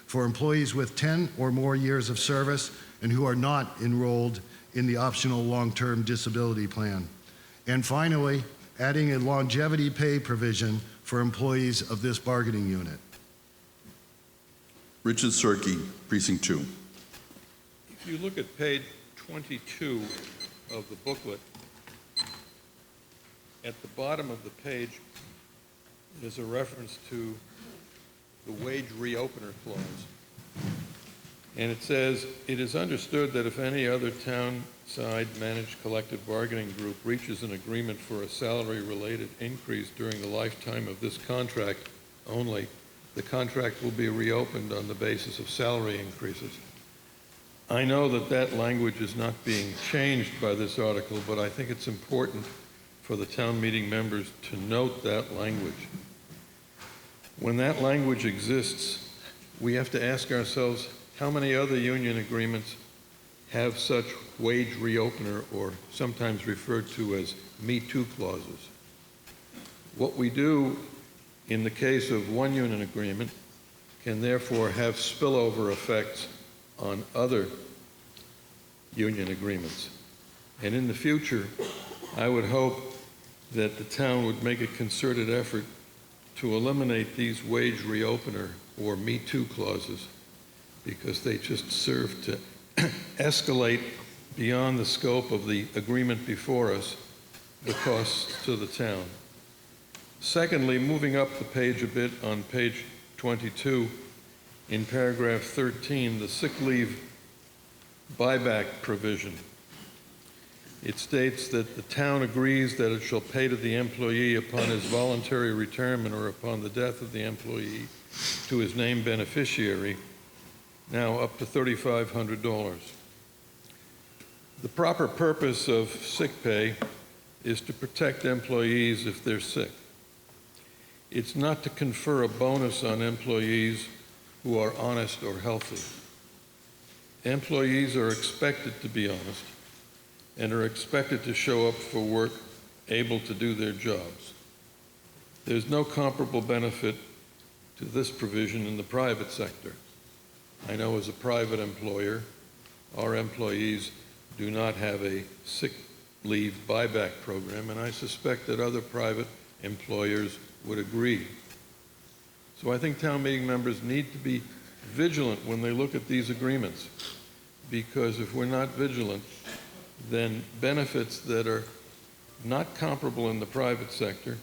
for employees with 10 or more years of service and who are not enrolled in the optional long-term disability plan. And finally, adding a longevity pay provision for employees of this bargaining unit. Richard Cirque, Precinct 2. If you look at page 22 of the booklet, at the bottom of the page, there's a reference to the wage reopener clause. And it says, "It is understood that if any other town-side managed collective bargaining group reaches an agreement for a salary-related increase during the lifetime of this contract only, the contract will be reopened on the basis of salary increases." I know that that language is not being changed by this article, but I think it's important for the town meeting members to note that language. When that language exists, we have to ask ourselves, how many other union agreements have such wage reopener, or sometimes referred to as Me Too clauses? What we do in the case of one union agreement can therefore have spillover effects on other union agreements. And in the future, I would hope that the town would make a concerted effort to eliminate these wage reopener or Me Too clauses, because they just serve to escalate beyond the scope of the agreement before us the costs to the town. Secondly, moving up the page a bit on page 22, in paragraph 13, the sick leave buyback provision. It states that the town agrees that it shall pay to the employee upon his voluntary retirement or upon the death of the employee to his named beneficiary, now up to $3,500. The proper purpose of sick pay is to protect employees if they're sick. It's not to confer a bonus on employees who are honest or healthy. Employees are expected to be honest and are expected to show up for work able to do their jobs. There's no comparable benefit to this provision in the private sector. I know as a private employer, our employees do not have a sick leave buyback program, and I suspect that other private employers would agree. So I think town meeting members need to be vigilant when they look at these agreements, because if we're not vigilant, then benefits that are not comparable in the private sector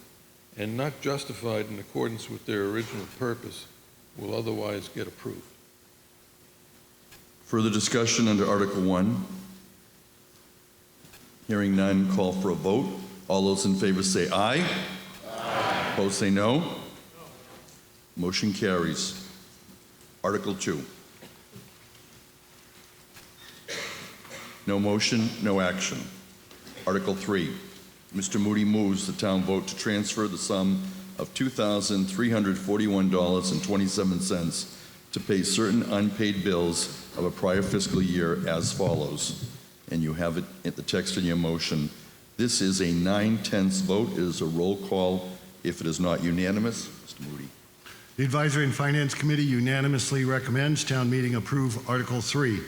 and not justified in accordance with their original purpose will otherwise get approved. Further discussion under Article 1? Hearing none, call for a vote. All those in favor say aye. Aye. Opposed say no. Motion carries. Article 2. No motion, no action. Article 3. Mr. Moody moves the town vote to transfer the sum of $2,341.27 to pay certain unpaid bills of a prior fiscal year as follows. And you have it at the text in your motion. This is a 9/10 vote. It is a roll call if it is not unanimous. Mr. Moody. The Advisory and Finance Committee unanimously recommends town meeting approve Article 3.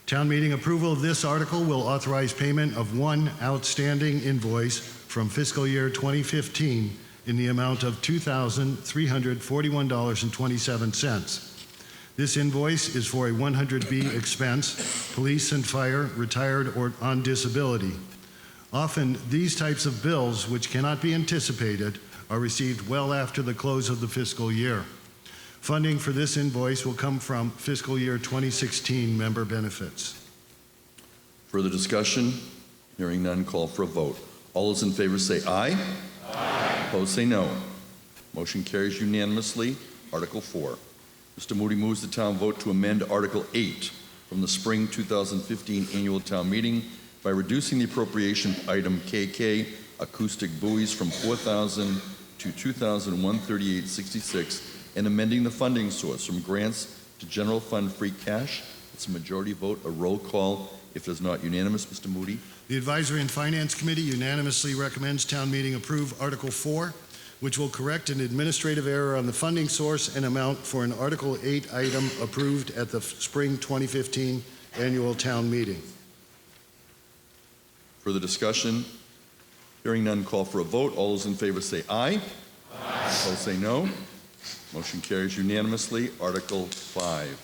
Town meeting approval of this article will authorize payment of one outstanding invoice from fiscal year 2015 in the amount of $2,341.27. This invoice is for a 100B expense, police and fire, retired or on disability. Often, these types of bills, which cannot be anticipated, are received well after the close of the fiscal year. Funding for this invoice will come from fiscal year 2016 member benefits. Further discussion? Hearing none, call for a vote. All those in favor say aye. Aye. Opposed say no. Motion carries unanimously. Article 4. Mr. Moody moves the town vote to amend Article 8 from the spring 2015 annual town meeting by reducing the appropriation item KK acoustic buoys from $4,000 to $2,138.66 and amending the funding source from grants to general fund free cash. It's a majority vote, a roll call if it is not unanimous. Mr. Moody. The Advisory and Finance Committee unanimously recommends town meeting approve Article 4, which will correct an administrative error on the funding source and amount for an Article 8 item approved at the spring 2015 annual town meeting. Further discussion? Hearing none, call for a vote. All those in favor say aye. Aye. Opposed say no. Motion carries unanimously. Article 5.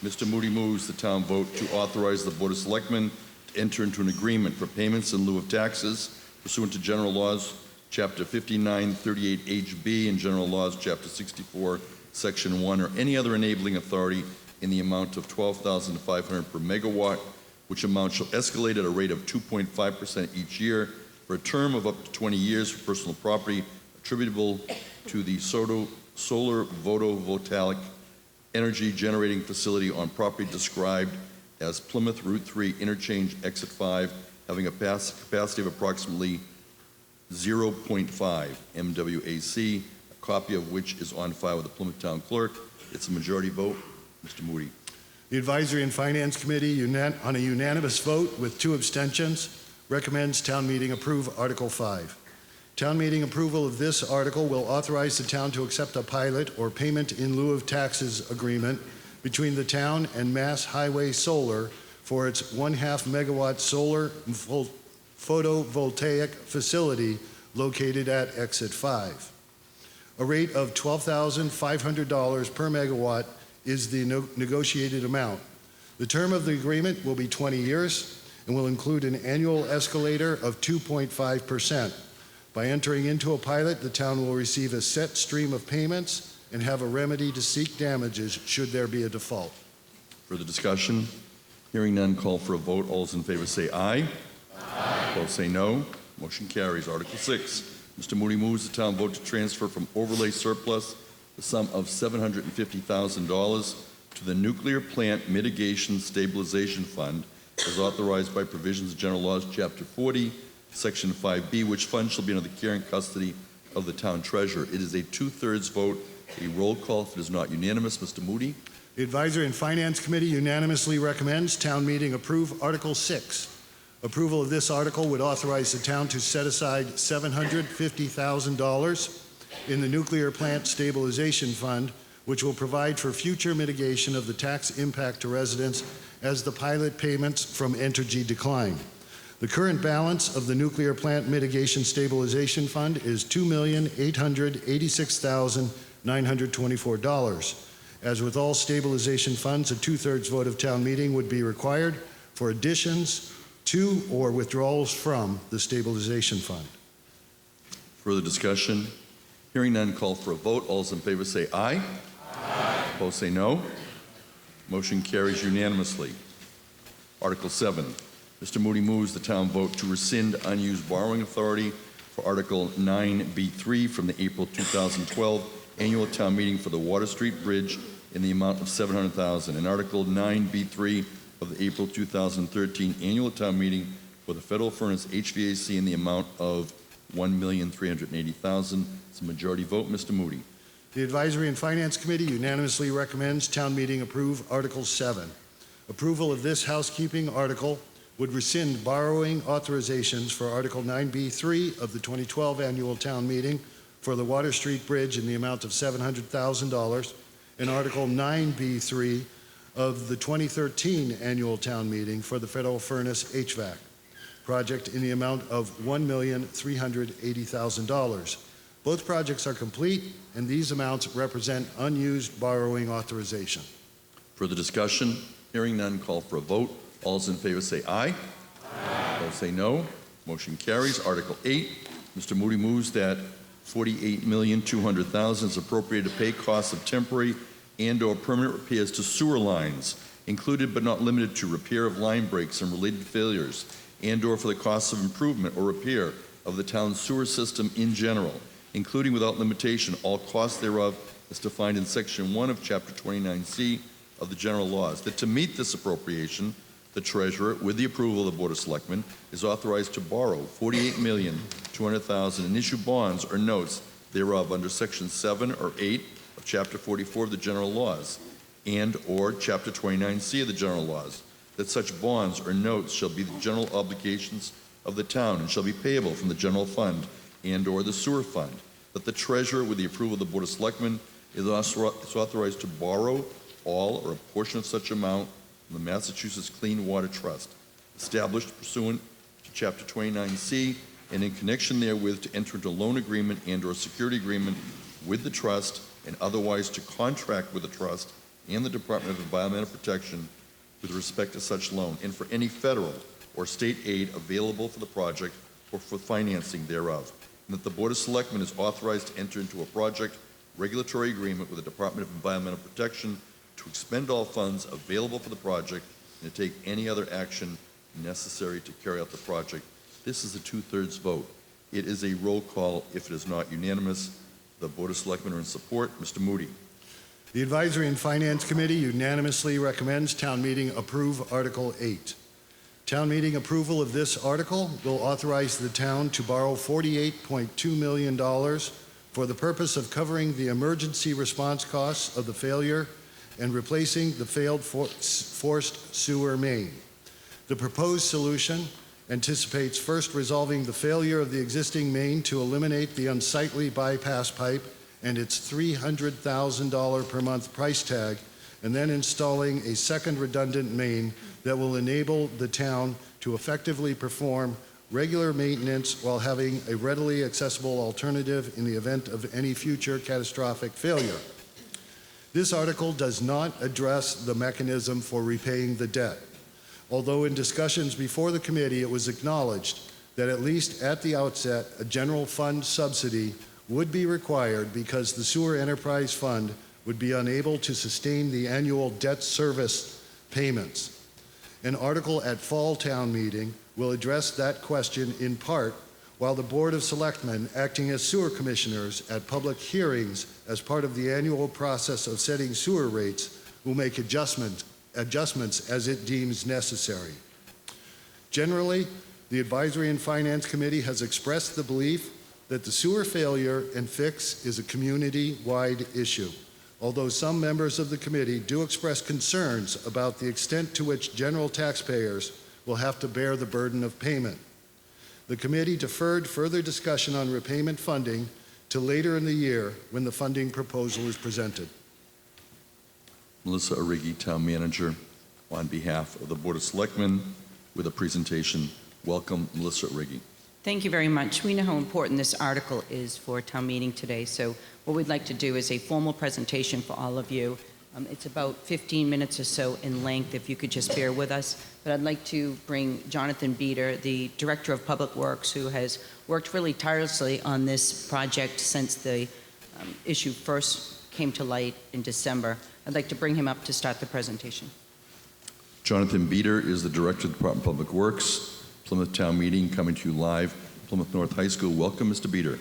Mr. Moody moves the town vote to authorize the Board of Selectmen to enter into an agreement for payments in lieu of taxes pursuant to General Laws, Chapter 5938HB and General Laws, Chapter 64, Section 1, or any other enabling authority in the amount of $12,500 per megawatt, which amount shall escalate at a rate of 2.5% each year for a term of up to 20 years for personal property attributable to the solar photovoltaic energy generating facility on property described as Plymouth Route 3 Interchange Exit 5, having a capacity of approximately 0.5 MWAC, a copy of which is on file with the Plymouth Town Clerk. It's a majority vote. Mr. Moody. The Advisory and Finance Committee, on a unanimous vote with 2 abstentions, recommends town meeting approve Article 5. Town meeting approval of this article will authorize the town to accept a pilot or payment in lieu of taxes agreement between the town and Mass Highway Solar for its 1/2 megawatt solar photovoltaic facility located at Exit 5. A rate of $12,500 per megawatt is the negotiated amount. The term of the agreement will be 20 years and will include an annual escalator of 2.5%. By entering into a pilot, the town will receive a set stream of payments and have a remedy to seek damages should there be a default. Further discussion? Hearing none, call for a vote. All those in favor say aye. Aye. Opposed say no. Motion carries. Article 6. Mr. Moody moves the town vote to transfer from overlay surplus the sum of $750,000 to the Nuclear Plant Mitigation Stabilization Fund as authorized by provisions of General Laws, Chapter 40, Section 5B, which fund shall be under the care and custody of the town treasurer. It is a 2/3 vote, a roll call if it is not unanimous. Mr. Moody. The Advisory and Finance Committee unanimously recommends town meeting approve Article 6. Approval of this article would authorize the town to set aside $750,000 in the Nuclear Plant Stabilization Fund, which will provide for future mitigation of the tax impact to residents as the pilot payments from Entergy decline. The current balance of the Nuclear Plant Mitigation Stabilization Fund is $2,886,924. As with all stabilization funds, a 2/3 vote of town meeting would be required for additions to or withdrawals from the stabilization fund. Further discussion? Hearing none, call for a vote. All those in favor say aye. Aye. Opposed say no. Motion carries unanimously. Article 7. Mr. Moody moves the town vote to rescind unused borrowing authority for Article 9B3 from the April 2012 annual town meeting for the Water Street Bridge in the amount of $700,000, and Article 9B3 of the April 2013 annual town meeting for the Federal Furnace HVAC in the amount of $1,380,000. It's a majority vote. Mr. Moody. The Advisory and Finance Committee unanimously recommends town meeting approve Article 7. Approval of this housekeeping article would rescind borrowing authorizations for Article 9B3 of the 2012 annual town meeting for the Water Street Bridge in the amount of $700,000 and Article 9B3 of the 2013 annual town meeting for the Federal Furnace HVAC project in the amount of $1,380,000. Both projects are complete, and these amounts represent unused borrowing authorization. Further discussion? Hearing none, call for a vote. All those in favor say aye. Aye. Those say no. Motion carries. Article 8, Mr. Moody moves that $48,200,000 is appropriated to pay costs of temporary and/or permanent repairs to sewer lines, included but not limited to repair of line breaks and related failures, and/or for the costs of improvement or repair of the town's sewer system in general, including without limitation all costs thereof as defined in Section 1 of Chapter 29C of the general laws. That to meet this appropriation, the treasurer, with the approval of the Board of Selectmen, is authorized to borrow $48,200,000 and issue bonds or notes thereof under Section 7 or 8 of Chapter 44 of the general laws and or Chapter 29C of the general laws. That such bonds or notes shall be the general obligations of the town and shall be payable from the general fund and or the sewer fund. That the treasurer, with the approval of the Board of Selectmen, is authorized to borrow all or a portion of such amount from the Massachusetts Clean Water Trust, established pursuant to Chapter 29C, and in connection therewith to enter into a loan agreement and/or security agreement with the trust, and otherwise to contract with the trust and the Department of Environmental Protection with respect to such loan, and for any federal or state aid available for the project or for financing thereof. And that the Board of Selectmen is authorized to enter into a project regulatory agreement with the Department of Environmental Protection to expend all funds available for the project and to take any other action necessary to carry out the project. This is a 2/3 vote. It is a roll call if it is not unanimous. The Board of Selectmen are in support. Mr. Moody. The Advisory and Finance Committee unanimously recommends town meeting approve Article 8. Town meeting approval of this article will authorize the town to borrow $48.2 million for the purpose of covering the emergency response costs of the failure and replacing the failed forced sewer main. The proposed solution anticipates first resolving the failure of the existing main to eliminate the unsightly bypass pipe and its $300,000 per month price tag, and then installing a second redundant main that will enable the town to effectively perform regular maintenance while having a readily accessible alternative in the event of any future catastrophic failure. This article does not address the mechanism for repaying the debt, although in discussions before the committee it was acknowledged that at least at the outset a general fund subsidy would be required because the Sewer Enterprise Fund would be unable to sustain the annual debt service payments. An article at fall town meeting will address that question in part, while the Board of Selectmen, acting as sewer commissioners at public hearings as part of the annual process of setting sewer rates, will make adjustments as it deems necessary. Generally, the Advisory and Finance Committee has expressed the belief that the sewer failure and fix is a community-wide issue, although some members of the committee do express concerns about the extent to which general taxpayers will have to bear the burden of payment. The committee deferred further discussion on repayment funding to later in the year when the funding proposal is presented. Melissa Arrighi, Town Manager, on behalf of the Board of Selectmen, with a presentation. Welcome, Melissa Arrighi. Thank you very much. We know how important this article is for town meeting today, so what we'd like to do is a formal presentation for all of you. It's about 15 minutes or so in length, if you could just bear with us. But I'd like to bring Jonathan Beater, the Director of Public Works, who has worked really tirelessly on this project since the issue first came to light in December. I'd like to bring him up to start the presentation. Jonathan Beater is the Director of the Department of Public Works, Plymouth Town Meeting, coming to you live, Plymouth North High School. Welcome, Mr. Beater.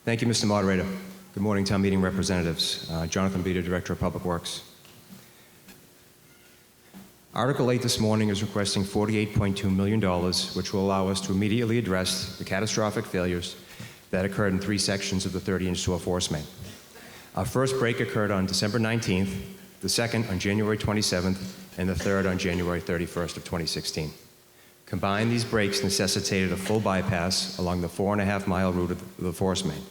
Thank you, Mr. Moderator. Good morning, town meeting representatives. Jonathan Beater, Director of Public Works. Article 8 this morning is requesting $48.2 million, which will allow us to immediately address the catastrophic failures that occurred in 3 sections of the 30-inch sewer force main. Our first break occurred on December 19th, the second on January 27th, and the third on January 31st of 2016. Combined, these breaks necessitated a full bypass along the 4.5-mile route of the force main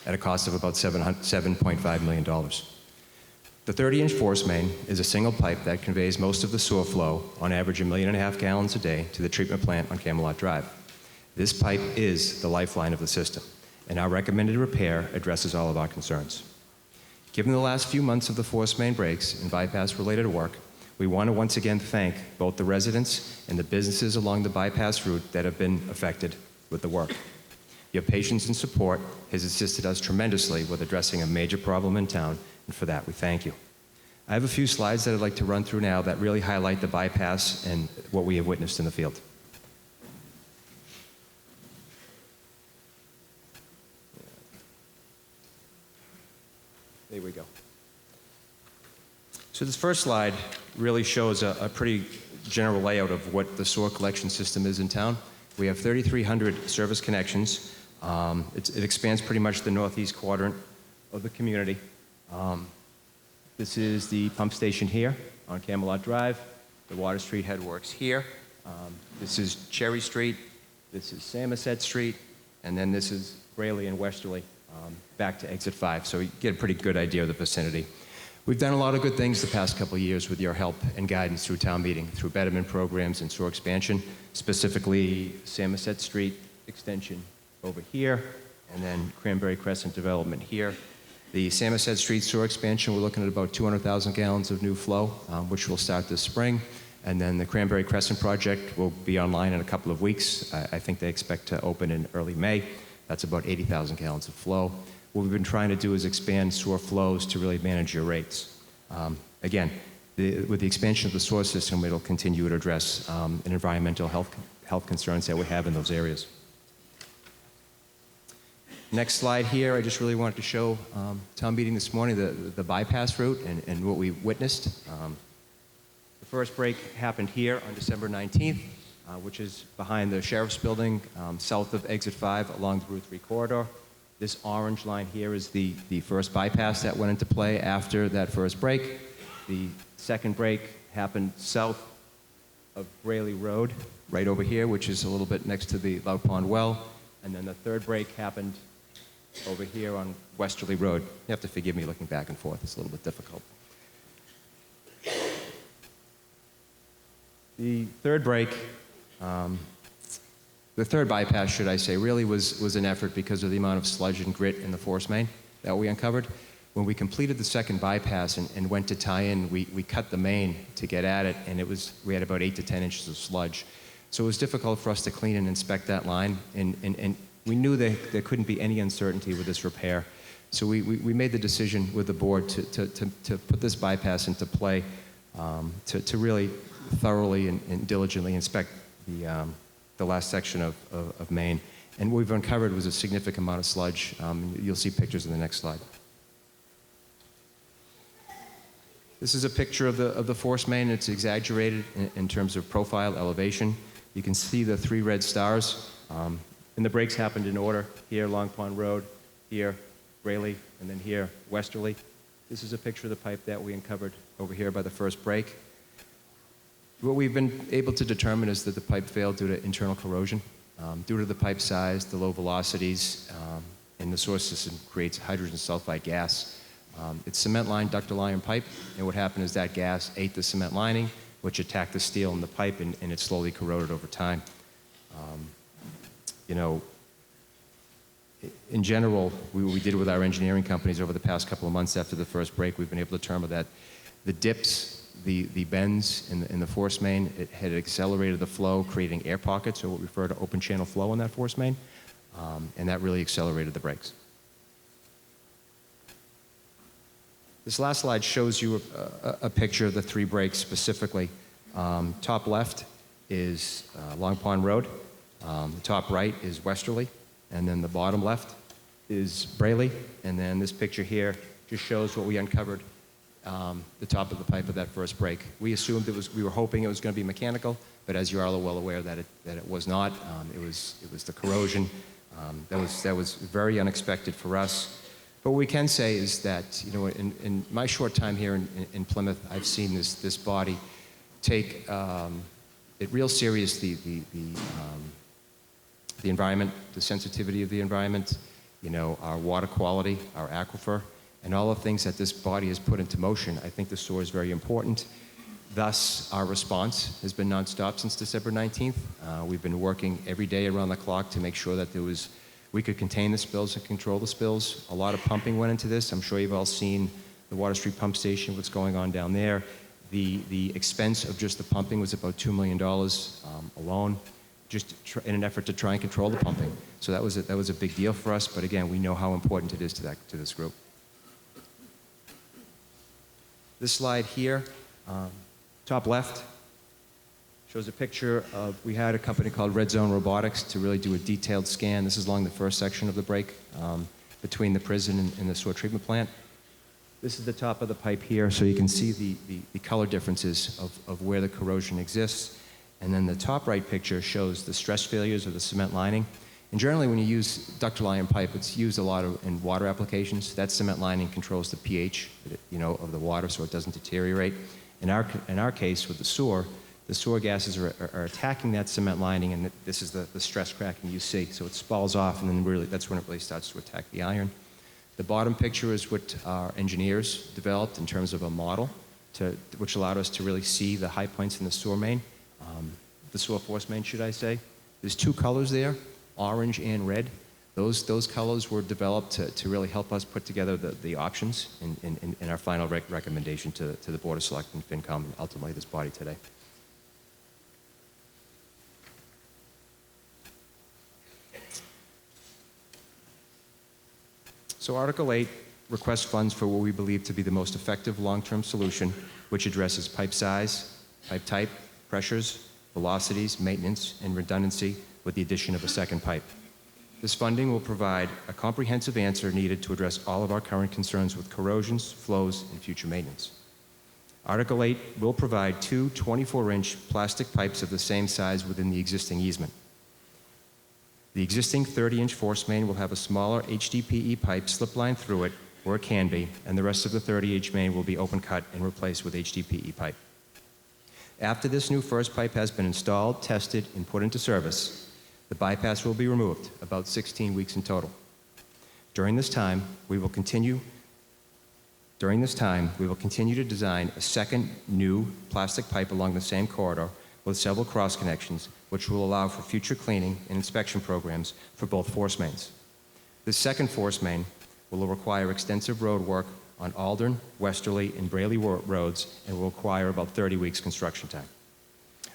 at a cost of about $7.5 million. The 30-inch force main is a single pipe that conveys most of the sewer flow, on average 1.5 million gallons a day, to the treatment plant on Camelot Drive. This pipe is the lifeline of the system, and our recommended repair addresses all of our concerns. Given the last few months of the force main breaks and bypass-related work, we want to once again thank both the residents and the businesses along the bypass route that have been affected with the work. Your patience and support has assisted us tremendously with addressing a major problem in town, and for that we thank you. I have a few slides that I'd like to run through now that really highlight the bypass and what we have witnessed in the field. There we go. So this first slide really shows a pretty general layout of what the sewer collection system is in town. We have 3,300 service connections. It expands pretty much the northeast quadrant of the community. This is the pump station here on Camelot Drive. The Water Street headworks here. This is Cherry Street. This is Samoset Street. And then this is Braley and Westerly back to exit 5. So you get a pretty good idea of the vicinity. We've done a lot of good things the past couple of years with your help and guidance through town meeting, through betterment programs and sewer expansion, specifically Samoset Street extension over here, and then Cranberry Crescent development here. The Samoset Street sewer expansion, we're looking at about 200,000 gallons of new flow, which will start this spring. And then the Cranberry Crescent project will be online in a couple of weeks. I think they expect to open in early May. That's about 80,000 gallons of flow. What we've been trying to do is expand sewer flows to really manage your rates. Again, with the expansion of the sewer system, it'll continue to address environmental health concerns that we have in those areas. Next slide here, I just really wanted to show town meeting this morning the bypass route and what we witnessed. The first break happened here on December 19th, which is behind the Sheriff's Building, south of Exit 5 along the Route 3 corridor. This orange line here is the first bypass that went into play after that first break. The second break happened south of Braley Road, right over here, which is a little bit next to the Loud Pond Well. And then the third break happened over here on Westerly Road. You have to forgive me looking back and forth. It's a little bit difficult. The third break, the third bypass, should I say, really was an effort because of the amount of sludge and grit in the force main that we uncovered. When we completed the second bypass and went to tie in, we cut the main to get at it, and we had about 8 to 10 inches of sludge. So it was difficult for us to clean and inspect that line, and we knew that there couldn't be any uncertainty with this repair. So we made the decision with the board to put this bypass into play, to really thoroughly and diligently inspect the last section of Maine. And what we've uncovered was a significant amount of sludge. You'll see pictures in the next slide. This is a picture of the force main. It's exaggerated in terms of profile, elevation. You can see the 3 red stars. And the breaks happened in order. Here, Long Pond Road, here, Braley, and then here, Westerly. This is a picture of the pipe that we uncovered over here by the first break. What we've been able to determine is that the pipe failed due to internal corrosion. Due to the pipe size, the low velocities, and the source system creates hydrogen sulfide gas. It's cement-lined ductile iron pipe, and what happened is that gas ate the cement lining, which attacked the steel in the pipe, and it slowly corroded over time. You know, in general, we did with our engineering companies over the past couple of months after the first break, we've been able to determine that the dips, the bends in the force main, it had accelerated the flow, creating air pockets, or what we refer to open channel flow in that force main, and that really accelerated the breaks. This last slide shows you a picture of the 3 breaks specifically. Top left is Long Pond Road. The top right is Westerly, and then the bottom left is Braley, and then this picture here just shows what we uncovered the top of the pipe of that first break. We assumed we were hoping it was going to be mechanical, but as you are all well aware that it was not. It was the corrosion. That was very unexpected for us. But what we can say is that, you know, in my short time here in Plymouth, I've seen this body take it real seriously, the environment, the sensitivity of the environment, you know, our water quality, our aquifer, and all the things that this body has put into motion. I think the SOAR is very important. Thus, our response has been nonstop since December 19th. We've been working every day around the clock to make sure that we could contain the spills and control the spills. A lot of pumping went into this. I'm sure you've all seen the Water Street Pump Station, what's going on down there. The expense of just the pumping was about $2 million alone, just in an effort to try and control the pumping. So that was a big deal for us, but again, we know how important it is to this group. This slide here, top left, shows a picture of, we had a company called Red Zone Robotics to really do a detailed scan. This is along the first section of the break between the prison and the sewer treatment plant. This is the top of the pipe here, so you can see the color differences of where the corrosion exists. And then the top right picture shows the stress failures of the cement lining. And generally when you use ductile iron pipe, it's used a lot in water applications. That cement lining controls the pH, you know, of the water so it doesn't deteriorate. In our case with the sewer gases are attacking that cement lining, and this is the stress cracking you see. So it spalls off, and then really that's when it really starts to attack the iron. The bottom picture is what our engineers developed in terms of a model which allowed us to really see the high points in the sewer main, the sewer force main, should I say. There's two colors there, orange and red. Those colors were developed to really help us put together the options in our final recommendation to the Board of Selectmen, FinCom, and ultimately this body today. So Article 8 requests funds for what we believe to be the most effective long-term solution, which addresses pipe size, pipe type, pressures, velocities, maintenance, and redundancy with the addition of a second pipe. This funding will provide a comprehensive answer needed to address all of our current concerns with corrosions, flows, and future maintenance. Article 8 will provide two 24-inch plastic pipes of the same size within the existing easement. The existing 30-inch force main will have a smaller HDPE pipe slip-lined through it where it can be, and the rest of the 30-inch main will be open cut and replaced with HDPE pipe. After this new first pipe has been installed, tested, and put into service, the bypass will be removed, about 16 weeks in total. During this time, we will continue to design a second new plastic pipe along the same corridor with several cross connections, which will allow for future cleaning and inspection programs for both force mains. This second force main will require extensive road work on Aldern, Westerly, and Brayley roads and will require about 30 weeks construction time.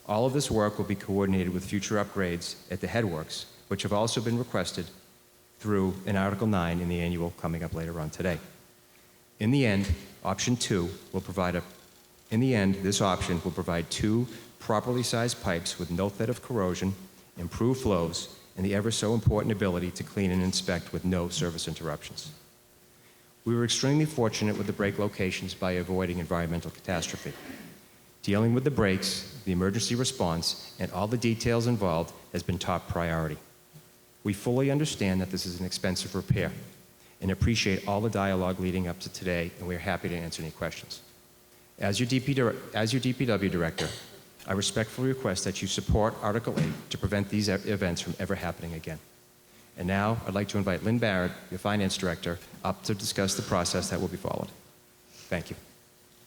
All of this work will be coordinated with future upgrades at the headworks, which have also been requested through in Article 9 in the annual coming up later on today. In the end, this option will provide two properly sized pipes with no threat of corrosion, improved flows, and the ever so important ability to clean and inspect with no service interruptions. We were extremely fortunate with the break locations by avoiding environmental catastrophe. Dealing with the breaks, the emergency response, and all the details involved has been top priority. We fully understand that this is an expensive repair and appreciate all the dialogue leading up to today, and we are happy to answer any questions. As your DPW director, I respectfully request that you support Article 8 to prevent these events from ever happening again. And now, I'd like to invite Lynn Barrett, your Finance Director, up to discuss the process that will be followed. Thank you.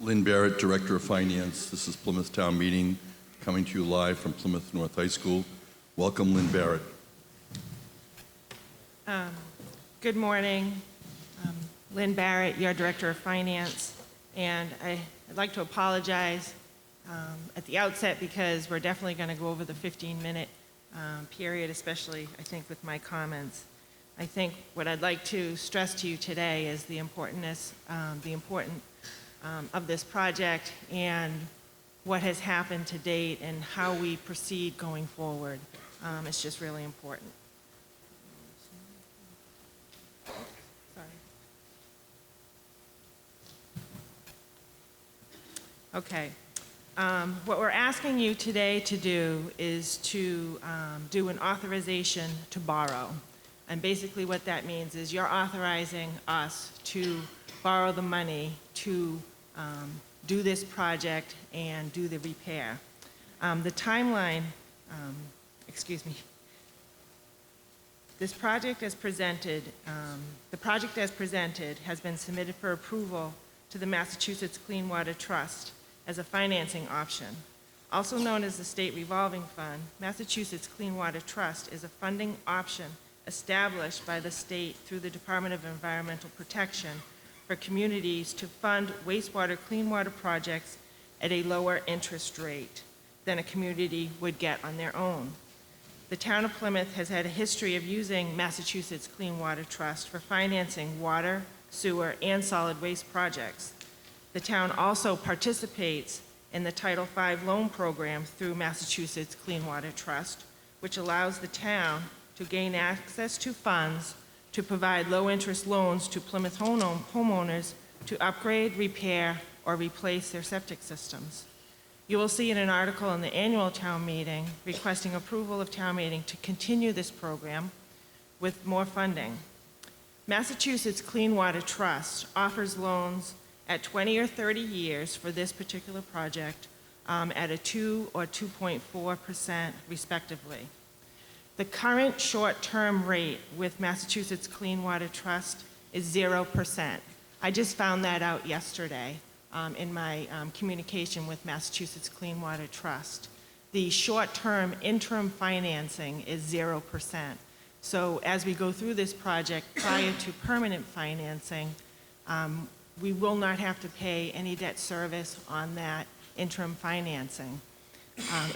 Lynn Barrett, Director of Finance. This is Plymouth Town Meeting, coming to you live from Plymouth North High School. Welcome, Lynn Barrett. Good morning. Lynn Barrett, your Director of Finance, and I'd like to apologize at the outset because we're definitely going to go over the 15-minute period, especially, I think, with my comments. I think what I'd like to stress to you today is the importance of this project and what has happened to date and how we proceed going forward. It's just really important. Sorry. Okay. What we're asking you today to do is to do an authorization to borrow. And basically what that means is you're authorizing us to borrow the money to do this project and do the repair. The timeline, excuse me, this project as presented, the project as presented has been submitted for approval to the Massachusetts Clean Water Trust as a financing option. Also known as the State Revolving Fund, Massachusetts Clean Water Trust is a funding option established by the state through the Department of Environmental Protection for communities to fund wastewater clean water projects at a lower interest rate than a community would get on their own. The town of Plymouth has had a history of using Massachusetts Clean Water Trust for financing water, sewer, and solid waste projects. The town also participates in the Title V loan program through Massachusetts Clean Water Trust, which allows the town to gain access to funds to provide low-interest loans to Plymouth homeowners to upgrade, repair, or replace their septic systems. You will see in an article in the annual town meeting requesting approval of town meeting to continue this program with more funding. Massachusetts Clean Water Trust offers loans at 20 or 30 years for this particular project at a 2 or 2.4% respectively. The current short-term rate with Massachusetts Clean Water Trust is 0%. I just found that out yesterday in my communication with Massachusetts Clean Water Trust. The short-term interim financing is 0%. So as we go through this project prior to permanent financing, we will not have to pay any debt service on that interim financing.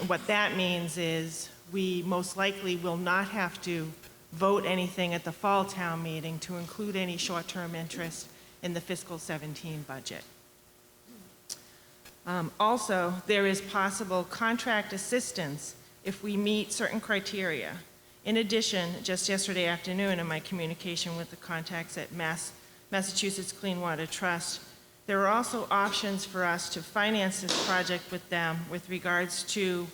What that means is we most likely will not have to vote anything at the fall town meeting to include any short-term interest in the fiscal 17 budget. Also, there is possible contract assistance if we meet certain criteria. In addition, just yesterday afternoon in my communication with the contacts at Massachusetts Clean Water Trust, there are also options for us to finance this project with them with regards to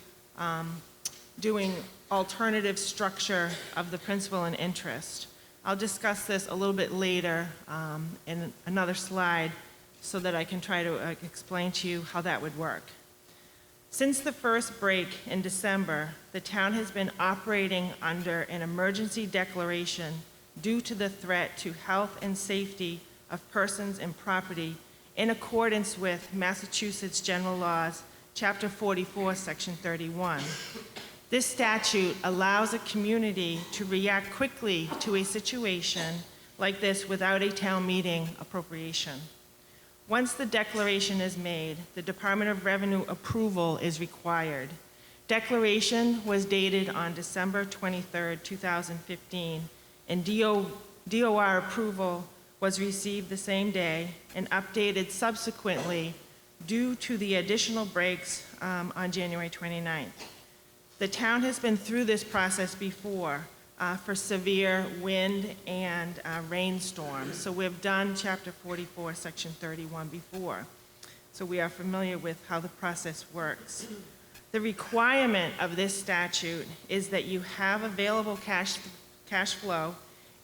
doing alternative structure of the principal and interest. I'll discuss this a little bit later in another slide so that I can try to explain to you how that would work. Since the first break in December, the town has been operating under an emergency declaration due to the threat to health and safety of persons and property in accordance with Massachusetts General Laws, Chapter 44, Section 31. This statute allows a community to react quickly to a situation like this without a town meeting appropriation. Once the declaration is made, the Department of Revenue approval is required. Declaration was dated on December 23, 2015, and DOR approval was received the same day and updated subsequently due to the additional breaks on January 29th. The town has been through this process before for severe wind and rainstorms. So we've done Chapter 44, Section 31 before. So we are familiar with how the process works. The requirement of this statute is that you have available cash flow,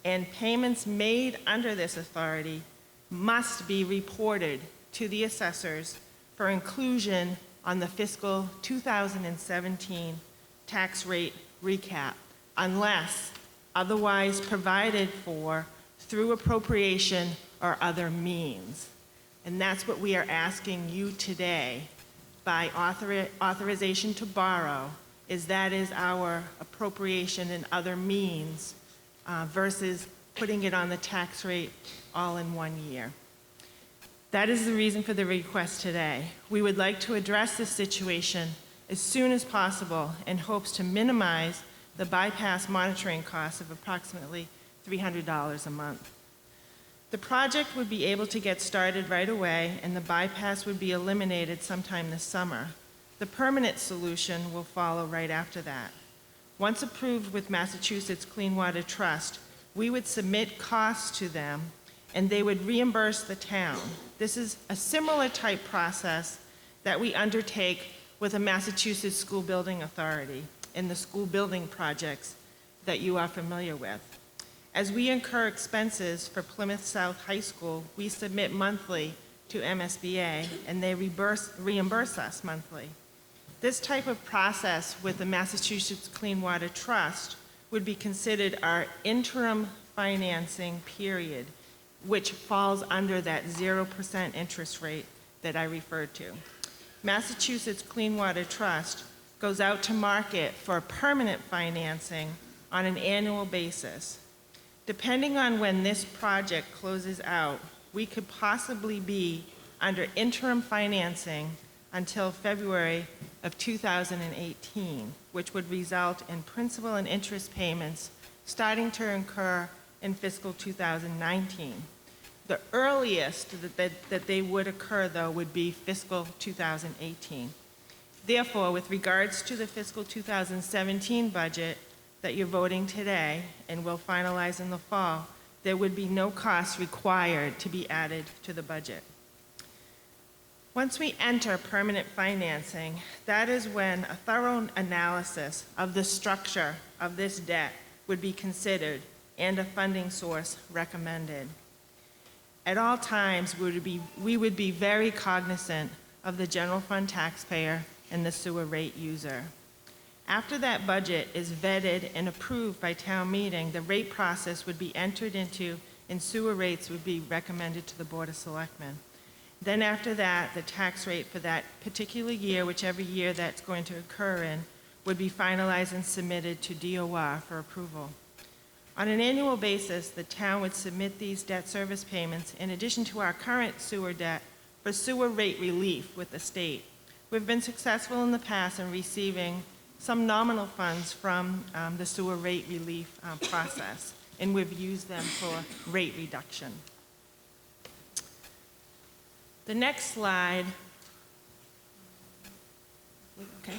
and payments made under this authority must be reported to the assessors for inclusion on the fiscal 2017 tax rate recap, unless otherwise provided for through appropriation or other means. And that's what we are asking you today by authorization to borrow, that is our appropriation and other means versus putting it on the tax rate all in 1 year. That is the reason for the request today. We would like to address this situation as soon as possible in hopes to minimize the bypass monitoring costs of approximately $300 a month. The project would be able to get started right away, and the bypass would be eliminated sometime this summer. The permanent solution will follow right after that. Once approved with Massachusetts Clean Water Trust, we would submit costs to them, and they would reimburse the town. This is a similar type process that we undertake with the Massachusetts School Building Authority in the school building projects that you are familiar with. As we incur expenses for Plymouth South High School, we submit monthly to MSBA, and they reimburse us monthly. This type of process with the Massachusetts Clean Water Trust would be considered our interim financing period, which falls under that 0% interest rate that I referred to. Massachusetts Clean Water Trust goes out to market for permanent financing on an annual basis. Depending on when this project closes out, we could possibly be under interim financing until February of 2018, which would result in principal and interest payments starting to incur in fiscal 2019. The earliest that they would occur, though, would be fiscal 2018. Therefore, with regards to the fiscal 2017 budget that you're voting today and will finalize in the fall, there would be no cost required to be added to the budget. Once we enter permanent financing, that is when a thorough analysis of the structure of this debt would be considered and a funding source recommended. At all times, we would be very cognizant of the general fund taxpayer and the sewer rate user. After that budget is vetted and approved by town meeting, the rate process would be entered into and sewer rates would be recommended to the Board of Selectmen. Then after that, the tax rate for that particular year, whichever year that's going to occur in, would be finalized and submitted to DOR for approval. On an annual basis, the town would submit these debt service payments in addition to our current sewer debt for sewer rate relief with the state. We've been successful in the past in receiving some nominal funds from the sewer rate relief process, and we've used them for rate reduction. The next slide, okay.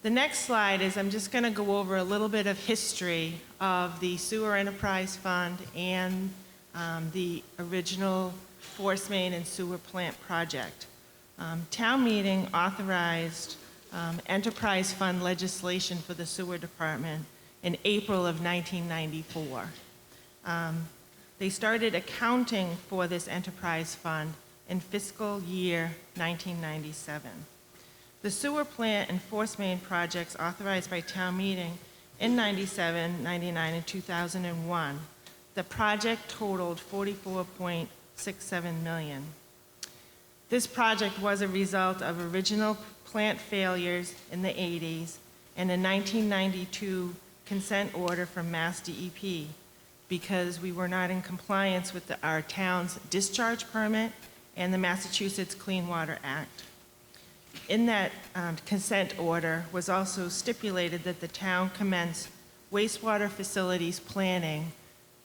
The next slide is I'm just going to go over a little bit of history of the Sewer Enterprise Fund and the original force main and sewer plant project. Town meeting authorized enterprise fund legislation for the sewer department in April of 1994. They started accounting for this enterprise fund in fiscal year 1997. The sewer plant and force main projects authorized by town meeting in 97, 99, and 2001, the project totaled $44.67 million. This project was a result of original plant failures in the 80s and a 1992 consent order from Mass DEP because we were not in compliance with our town's discharge permit and the Massachusetts Clean Water Act. In that consent order was also stipulated that the town commence wastewater facilities planning,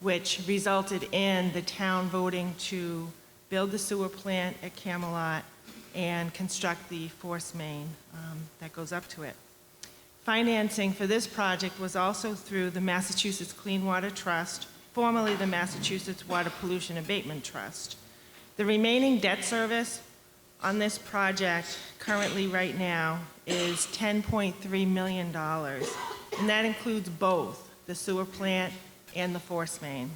which resulted in the town voting to build the sewer plant at Camelot and construct the force main that goes up to it. Financing for this project was also through the Massachusetts Clean Water Trust, formerly the Massachusetts Water Pollution Abatement Trust. The remaining debt service on this project currently right now is $10.3 million, and that includes both the sewer plant and the force main.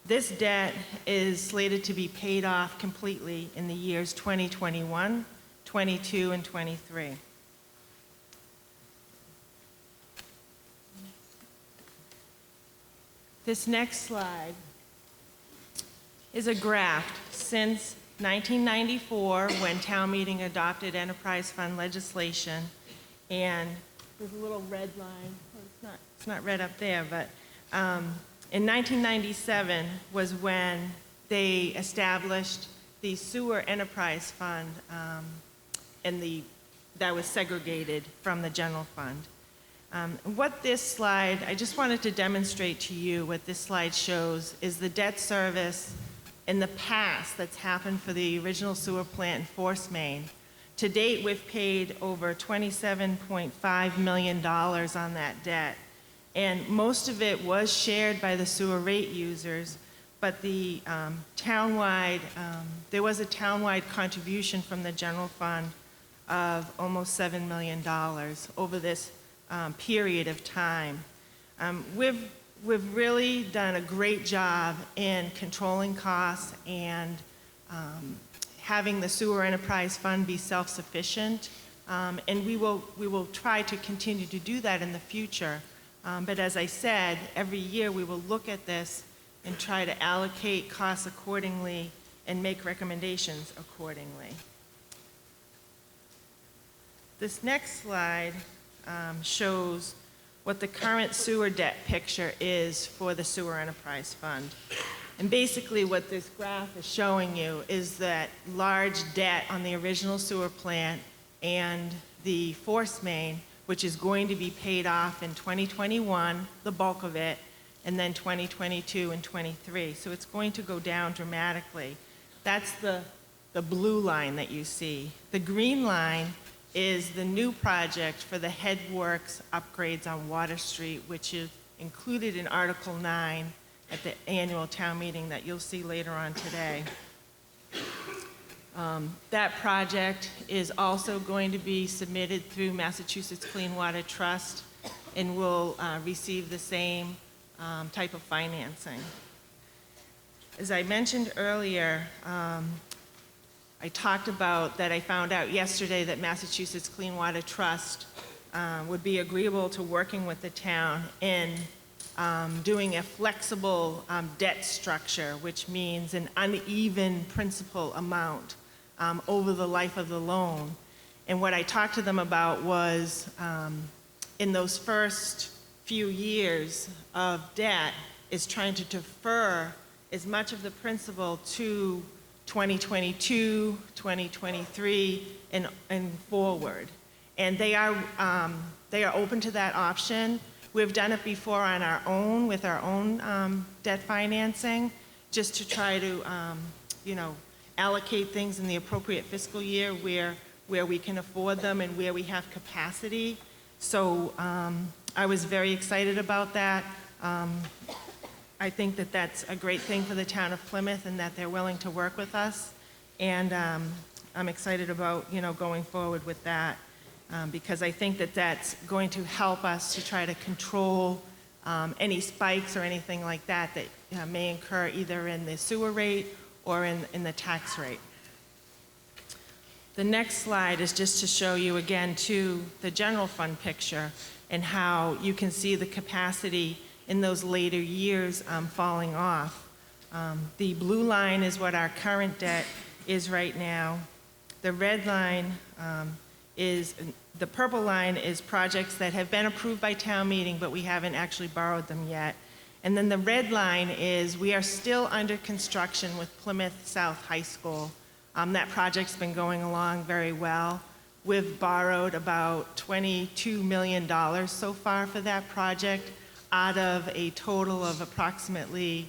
This debt is slated to be paid off completely in the years 2021, 22, and 23. This next slide is a graph since 1994, when town meeting adopted enterprise fund legislation, and there's a little red line. Well, it's not red up there, but in 1997 was when they established the sewer enterprise fund, and that was segregated from the general fund. What this slide, I just wanted to demonstrate to you what this slide shows is the debt service in the past that's happened for the original sewer plant and force main. To date, we've paid over $27.5 million on that debt. And most of it was shared by the sewer rate users, but the there was a townwide contribution from the general fund of almost $7 million over this period of time. We've really done a great job in controlling costs and having the Sewer Enterprise Fund be self-sufficient. And we will try to continue to do that in the future. But as I said, every year we will look at this and try to allocate costs accordingly and make recommendations accordingly. This next slide shows what the current sewer debt picture is for the Sewer Enterprise Fund. And basically what this graph is showing you is that large debt on the original sewer plant and the force main, which is going to be paid off in 2021, the bulk of it, and then 2022 and 23. So it's going to go down dramatically. That's the blue line that you see. The green line is the new project for the headworks upgrades on Water Street, which is included in Article 9 at the annual town meeting that you'll see later on today. That project is also going to be submitted through Massachusetts Clean Water Trust and will receive the same type of financing. As I mentioned earlier, I talked about that I found out yesterday that Massachusetts Clean Water Trust would be agreeable to working with the town in doing a flexible debt structure, which means an uneven principal amount over the life of the loan. And what I talked to them about was in those first few years of debt is trying to defer as much of the principal to 2022, 2023, and forward. And they are open to that option. We've done it before on our own with our own debt financing, just to try to, allocate things in the appropriate fiscal year where we can afford them and where we have capacity. So I was very excited about that. I think that that's a great thing for the town of Plymouth and that they're willing to work with us. And I'm excited about, going forward with that because I think that that's going to help us to try to control any spikes or anything like that that may incur either in the sewer rate or in the tax rate. The next slide is just to show you again too the general fund picture and how you can see the capacity in those later years falling off. The blue line is what our current debt is right now. The red line the purple line is projects that have been approved by town meeting, but we haven't actually borrowed them yet. And then the red line is we are still under construction with Plymouth South High School. That project's been going along very well. We've borrowed about $22 million so far for that project out of a total of approximately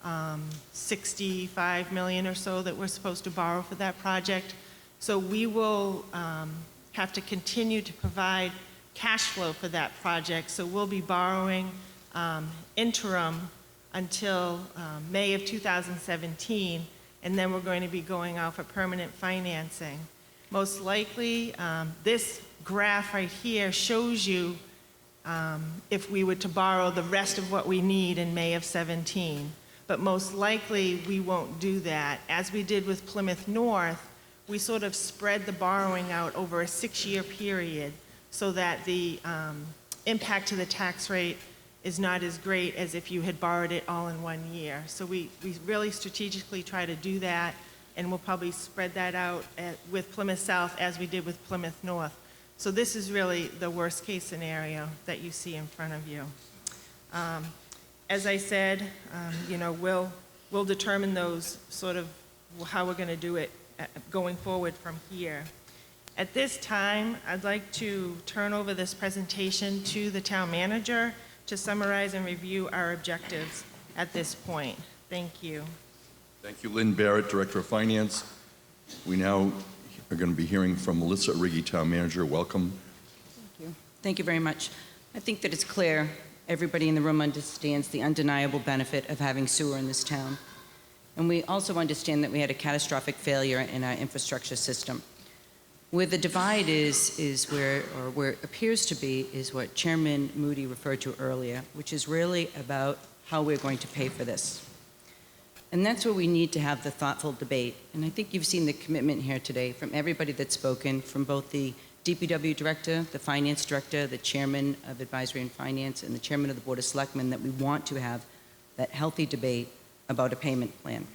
$65 million or so that we're supposed to borrow for that project. So we will have to continue to provide cash flow for that project. So we'll be borrowing interim until May of 2017, and then we're going to be going out for permanent financing. Most likely, this graph right here shows you if we were to borrow the rest of what we need in May of 17. But most likely, we won't do that. As we did with Plymouth North, we sort of spread the borrowing out over a 6-year period so that the impact to the tax rate is not as great as if you had borrowed it all in 1 year. So we really strategically try to do that, and we'll probably spread that out with Plymouth South as we did with Plymouth North. So this is really the worst case scenario that you see in front of you. As I said, we'll determine those sort of how we're going to do it going forward from here. At this time, I'd like to turn over this presentation to the town manager to summarize and review our objectives at this point. Thank you. Thank you, Lynn Barrett, Director of Finance. We now are going to be hearing from Melissa Riggi, Town Manager. Welcome. Thank you. Thank you very much. I think that it's clear everybody in the room understands the undeniable benefit of having sewer in this town. And we also understand that we had a catastrophic failure in our infrastructure system. Where the divide is where it appears to be, is what Chairman Moody referred to earlier, which is really about how we're going to pay for this. And that's where we need to have the thoughtful debate. And I think you've seen the commitment here today from everybody that's spoken, from both the DPW director, the finance director, the chairman of Advisory and Finance, and the chairman of the Board of Selectmen, that we want to have that healthy debate about a payment plan.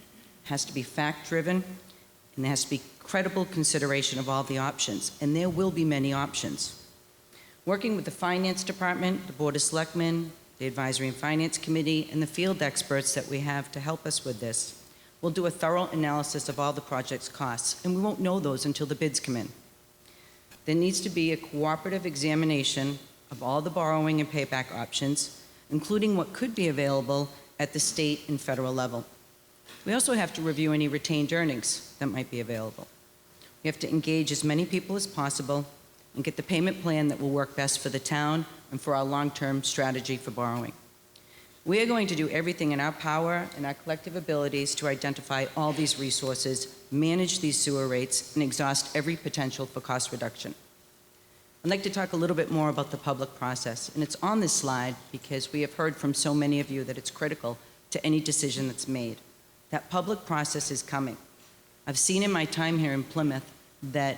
It has to be fact-driven, and there has to be credible consideration of all the options, and there will be many options. Working with the Finance Department, the Board of Selectmen, the Advisory and Finance Committee, and the field experts that we have to help us with this, we'll do a thorough analysis of all the project's costs, and we won't know those until the bids come in. There needs to be a cooperative examination of all the borrowing and payback options, including what could be available at the state and federal level. We also have to review any retained earnings that might be available. We have to engage as many people as possible and get the payment plan that will work best for the town and for our long-term strategy for borrowing. We are going to do everything in our power and our collective abilities to identify all these resources, manage these sewer rates, and exhaust every potential for cost reduction. I'd like to talk a little bit more about the public process, and it's on this slide because we have heard from so many of you that it's critical to any decision that's made. That public process is coming. I've seen in my time here in Plymouth that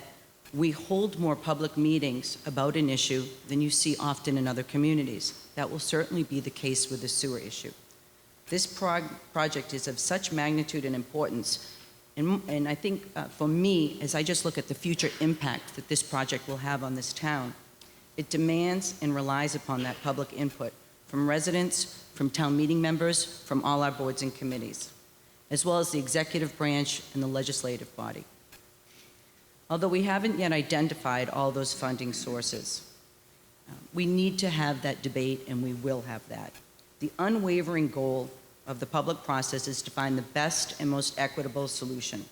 we hold more public meetings about an issue than you see often in other communities. That will certainly be the case with the sewer issue. This project is of such magnitude and importance, and I think for me, as I just look at the future impact that this project will have on this town, it demands and relies upon that public input from residents, from town meeting members, from all our boards and committees, as well as the executive branch and the legislative body. Although we haven't yet identified all those funding sources, we need to have that debate, and we will have that. The unwavering goal of the public process is to find the best and most equitable solution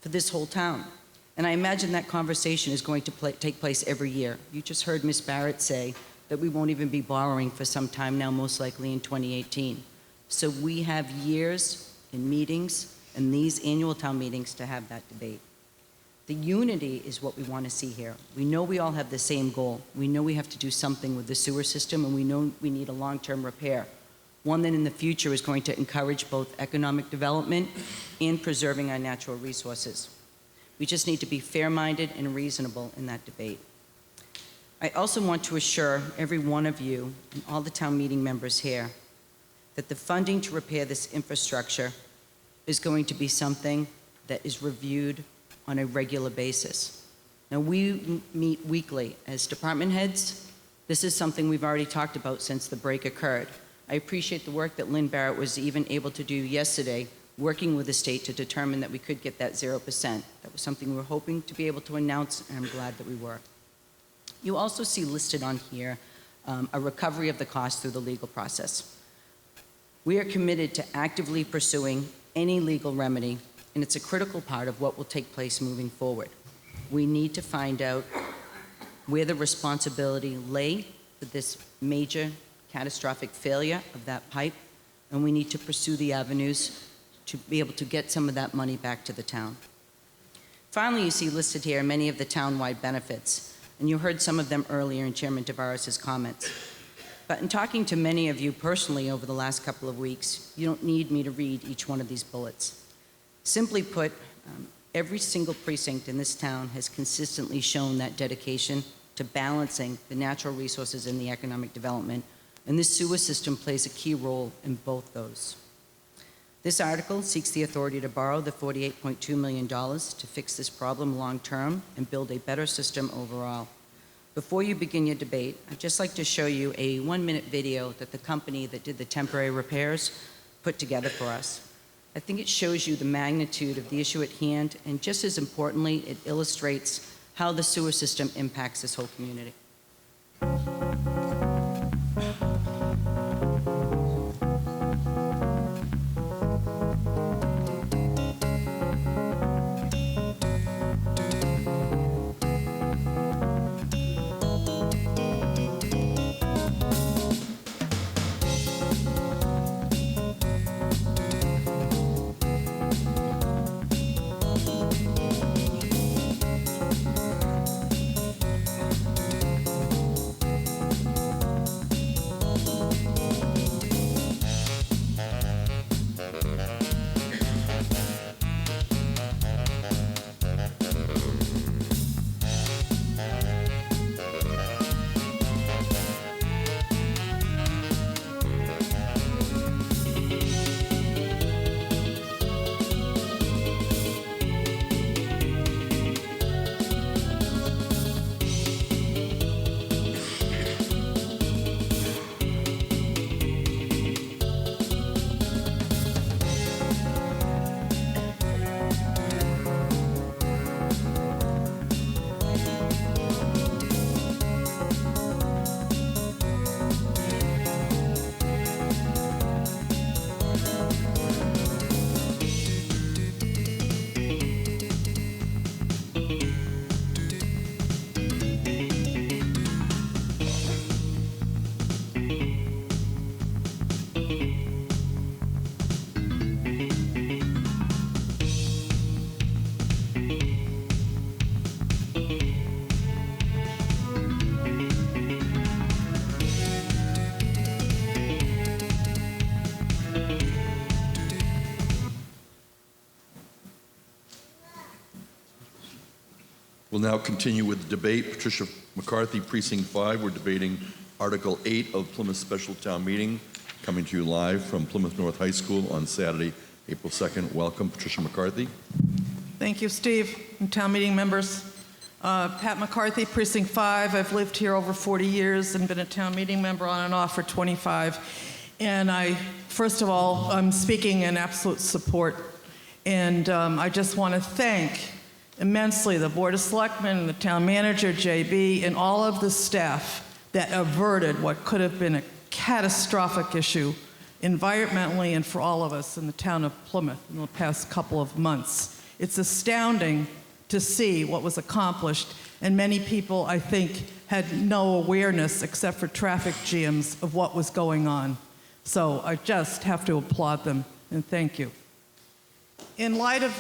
for this whole town. And I imagine that conversation is going to take place every year. You just heard Ms. Barrett say that we won't even be borrowing for some time now, most likely in 2018. So we have years in meetings and these annual town meetings to have that debate. The unity is what we want to see here. We know we all have the same goal. We know we have to do something with the sewer system, and we know we need a long-term repair, one that in the future is going to encourage both economic development and preserving our natural resources. We just need to be fair-minded and reasonable in that debate. I also want to assure every one of you and all the town meeting members here that the funding to repair this infrastructure is going to be something that is reviewed on a regular basis. Now, we meet weekly as department heads. This is something we've already talked about since the break occurred. I appreciate the work that Lynn Barrett was even able to do yesterday, working with the state to determine that we could get that 0%. That was something we were hoping to be able to announce, and I'm glad that we were. You also see listed on here a recovery of the cost through the legal process. We are committed to actively pursuing any legal remedy, and it's a critical part of what will take place moving forward. We need to find out where the responsibility lay for this major catastrophic failure of that pipe, and we need to pursue the avenues to be able to get some of that money back to the town. Finally, you see listed here many of the town-wide benefits, and you heard some of them earlier in Chairman Tavares' comments. But in talking to many of you personally over the last couple of weeks, you don't need me to read each one of these bullets. Simply put, every single precinct in this town has consistently shown that dedication to balancing the natural resources and the economic development, and this sewer system plays a key role in both those. This article seeks the authority to borrow the $48.2 million to fix this problem long-term and build a better system overall. Before you begin your debate, I'd just like to show you a 1-minute video that the company that did the temporary repairs put together for us. I think it shows you the magnitude of the issue at hand, and just as importantly, it illustrates how the sewer system impacts this whole community. We'll now continue with the debate. Patricia McCarthy, Precinct 5. We're debating Article 8 of Plymouth Special Town Meeting, coming to you live from Plymouth North High School on Saturday, April 2nd. Welcome, Patricia McCarthy. Thank you, Steve, and town meeting members. Pat McCarthy, Precinct 5. I've lived here over 40 years and been a town meeting member on and off for 25. And first of all, I'm speaking in absolute support. And I just want to thank immensely the Board of Selectmen, the town manager, JB, and all of the staff that averted what could have been a catastrophic issue environmentally and for all of us in the town of Plymouth in the past couple of months. It's astounding to see what was accomplished, and many people, I think, had no awareness except for traffic jams of what was going on. So I just have to applaud them and thank you. In light of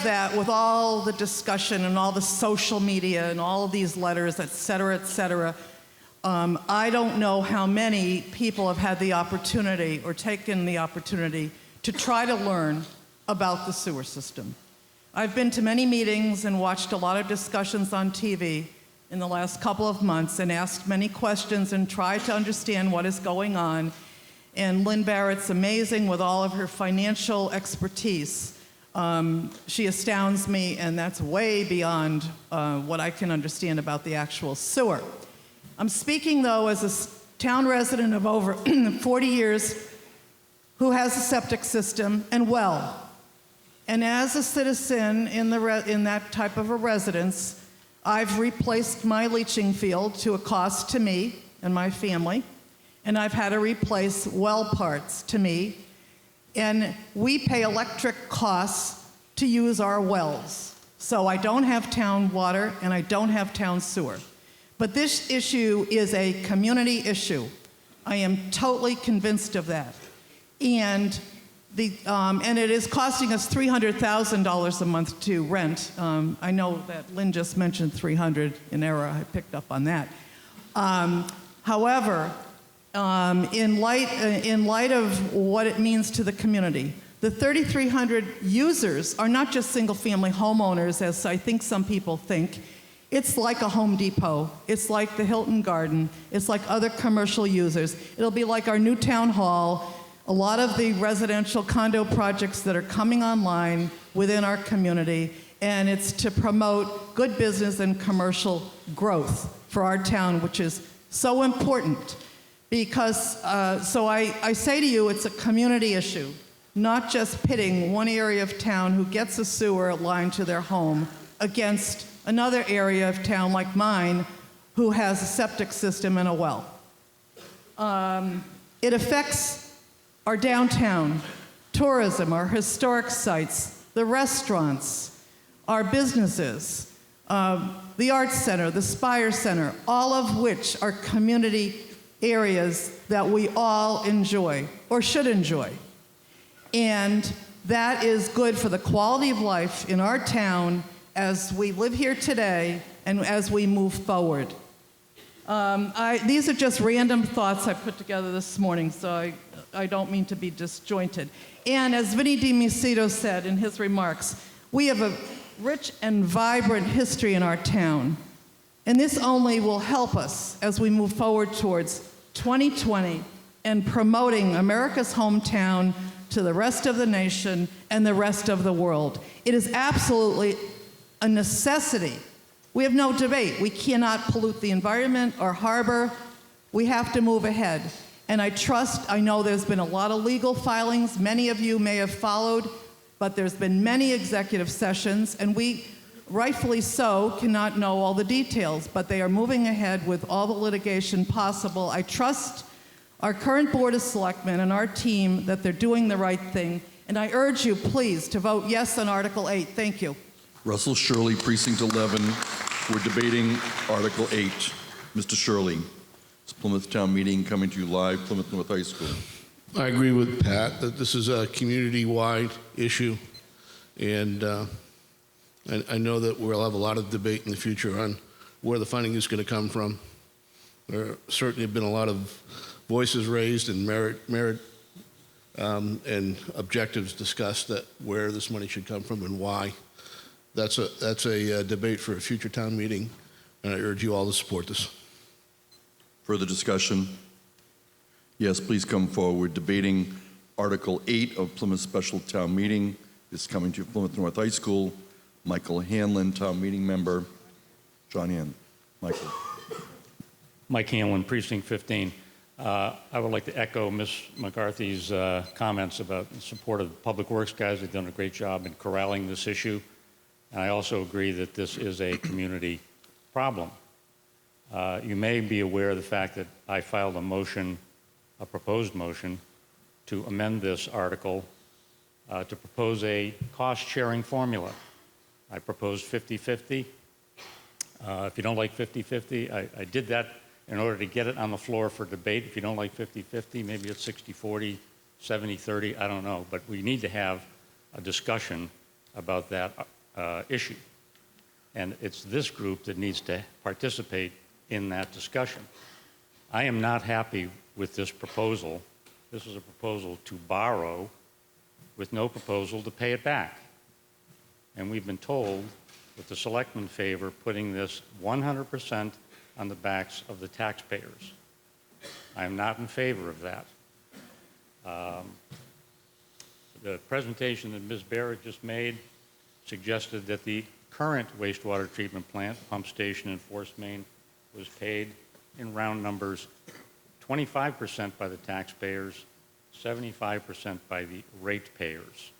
that, with all the discussion and all the social media and all of these letters, et cetera, I don't know how many people have had the opportunity or taken the opportunity to try to learn about the sewer system. I've been to many meetings and watched a lot of discussions on TV in the last couple of months and asked many questions and tried to understand what is going on. And Lynn Barrett's amazing with all of her financial expertise. She astounds me, and that's way beyond what I can understand about the actual sewer. I'm speaking, though, as a town resident of over 40 years who has a septic system and well. And as a citizen in that type of a residence, I've replaced my leaching field to a cost to me and my family, and I've had to replace well parts to me. And we pay electric costs to use our wells. So I don't have town water and I don't have town sewer. But this issue is a community issue. I am totally convinced of that. And it is costing us $300,000 a month to rent. I know that Lynn just mentioned 300 in error. I picked up on that. However, in light of what it means to the community, the 3,300 users are not just single-family homeowners, as I think some people think. It's like a Home Depot. It's like the Hilton Garden. It's like other commercial users. It'll be like our new town hall, a lot of the residential condo projects that are coming online within our community, and it's to promote good business and commercial growth for our town, which is so important. Because, so I say to you, it's a community issue, not just pitting one area of town who gets a sewer line to their home against another area of town like mine who has a septic system and a well. It affects our downtown, tourism, our historic sites, the restaurants, our businesses, the Arts Center, the Spire Center, all of which are community areas that we all enjoy or should enjoy. And that is good for the quality of life in our town as we live here today and as we move forward. These are just random thoughts I put together this morning, so I don't mean to be disjointed. And as Vinnie DiMucito said in his remarks, we have a rich and vibrant history in our town. And this only will help us as we move forward towards 2020 and promoting America's hometown to the rest of the nation and the rest of the world. It is absolutely a necessity. We have no debate. We cannot pollute the environment or harbor. We have to move ahead. And I know there's been a lot of legal filings. Many of you may have followed, but there's been many executive sessions, and we, rightfully so, cannot know all the details, but they are moving ahead with all the litigation possible. I trust our current Board of Selectmen and our team that they're doing the right thing, and I urge you, please, to vote yes on Article 8. Thank you. Russell Shirley, Precinct 11. We're debating Article 8. Mr. Shirley, it's Plymouth Town Meeting coming to you live, Plymouth North High School. I agree with Pat that this is a community-wide issue, and I know that we'll have a lot of debate in the future on where the funding is going to come from. There certainly have been a lot of voices raised and merit and objectives discussed that where this money should come from and why. That's a debate for a future town meeting, and I urge you all to support this. Further discussion? Yes, please come forward. Debating Article 8 of Plymouth Special Town Meeting is coming to Plymouth North High School. Michael Hanlon, Town Meeting Member. John Hanlon. Michael. Mike Hanlon, Precinct 15. I would like to echo Ms. McCarthy's comments about the support of the Public Works guys. They've done a great job in corralling this issue. And I also agree that this is a community problem. You may be aware of the fact that I filed a motion, a proposed motion, to amend this article to propose a cost-sharing formula. I proposed 50-50. If you don't like 50-50, I did that in order to get it on the floor for debate. If you don't like 50-50, maybe it's 60-40, 70-30, I don't know. But we need to have a discussion about that issue. And it's this group that needs to participate in that discussion. I am not happy with this proposal. This is a proposal to borrow with no proposal to pay it back. And we've been told that the selectmen favor putting this 100% on the backs of the taxpayers. I am not in favor of that. The presentation that Ms. Barrett just made suggested that the current wastewater treatment plant, pump station, and force main was paid in round numbers 25% by the taxpayers, 75% by the ratepayers.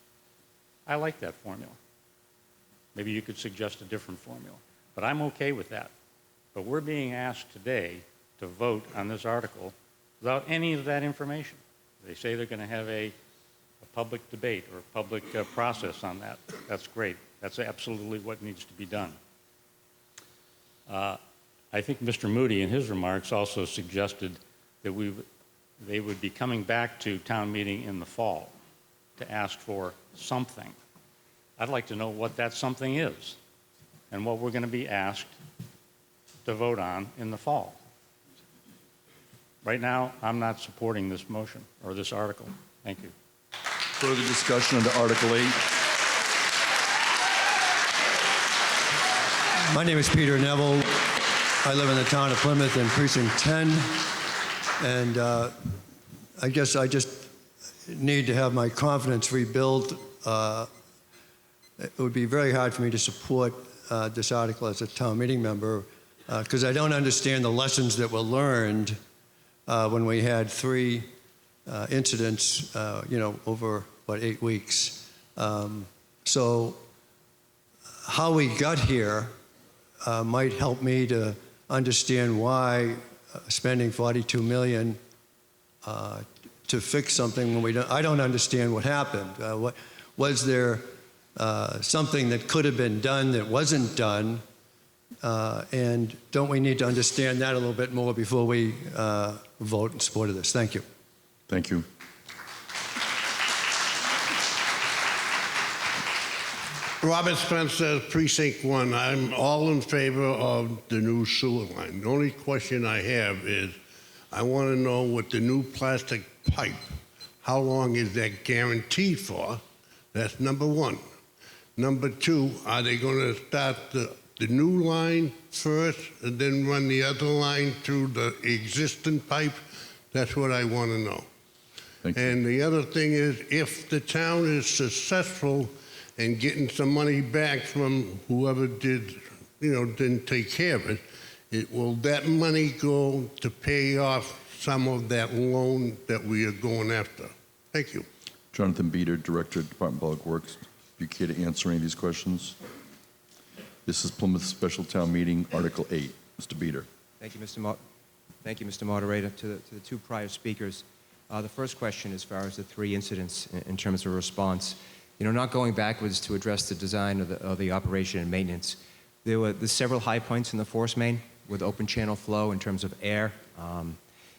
I like that formula. Maybe you could suggest a different formula, but I'm okay with that. But we're being asked today to vote on this article without any of that information. They say they're going to have a public debate or a public process on that. That's great. That's absolutely what needs to be done. I think Mr. Moody in his remarks also suggested that they would be coming back to town meeting in the fall to ask for something. I'd like to know what that something is and what we're going to be asked to vote on in the fall. Right now, I'm not supporting this motion or this article. Thank you. Further discussion under Article 8? My name is Peter Neville. I live in the town of Plymouth in Precinct 10. And I guess I just need to have my confidence rebuilt. It would be very hard for me to support this article as a town meeting member because I don't understand the lessons that were learned when we had 3 incidents, over, 8 weeks. So how we got here might help me to understand why spending $42 million to fix something when I don't understand what happened. Was there something that could have been done that wasn't done? And don't we need to understand that a little bit more before we vote in support of this? Thank you. Thank you. Robert Spencer, Precinct 1. I'm all in favor of the new sewer line. The only question I have is I want to know what the new plastic pipe, how long is that guaranteed for? That's number 1. Number 2, are they going to start the new line first and then run the other line through the existing pipe? That's what I want to know. Thank you. And the other thing is, if the town is successful in getting some money back from whoever didn't take care of it, will that money go to pay off some of that loan that we are going after? Thank you. Jonathan Beater, Director of Department of Public Works. Do you care to answer any of these questions? This is Plymouth Special Town Meeting, Article 8. Mr. Beater. Thank you, Mr. Moderator. To the 2 prior speakers, the first question as far as the 3 incidents in terms of response. Not going backwards to address the design of the operation and maintenance, there's several high points in the force main with open channel flow in terms of air,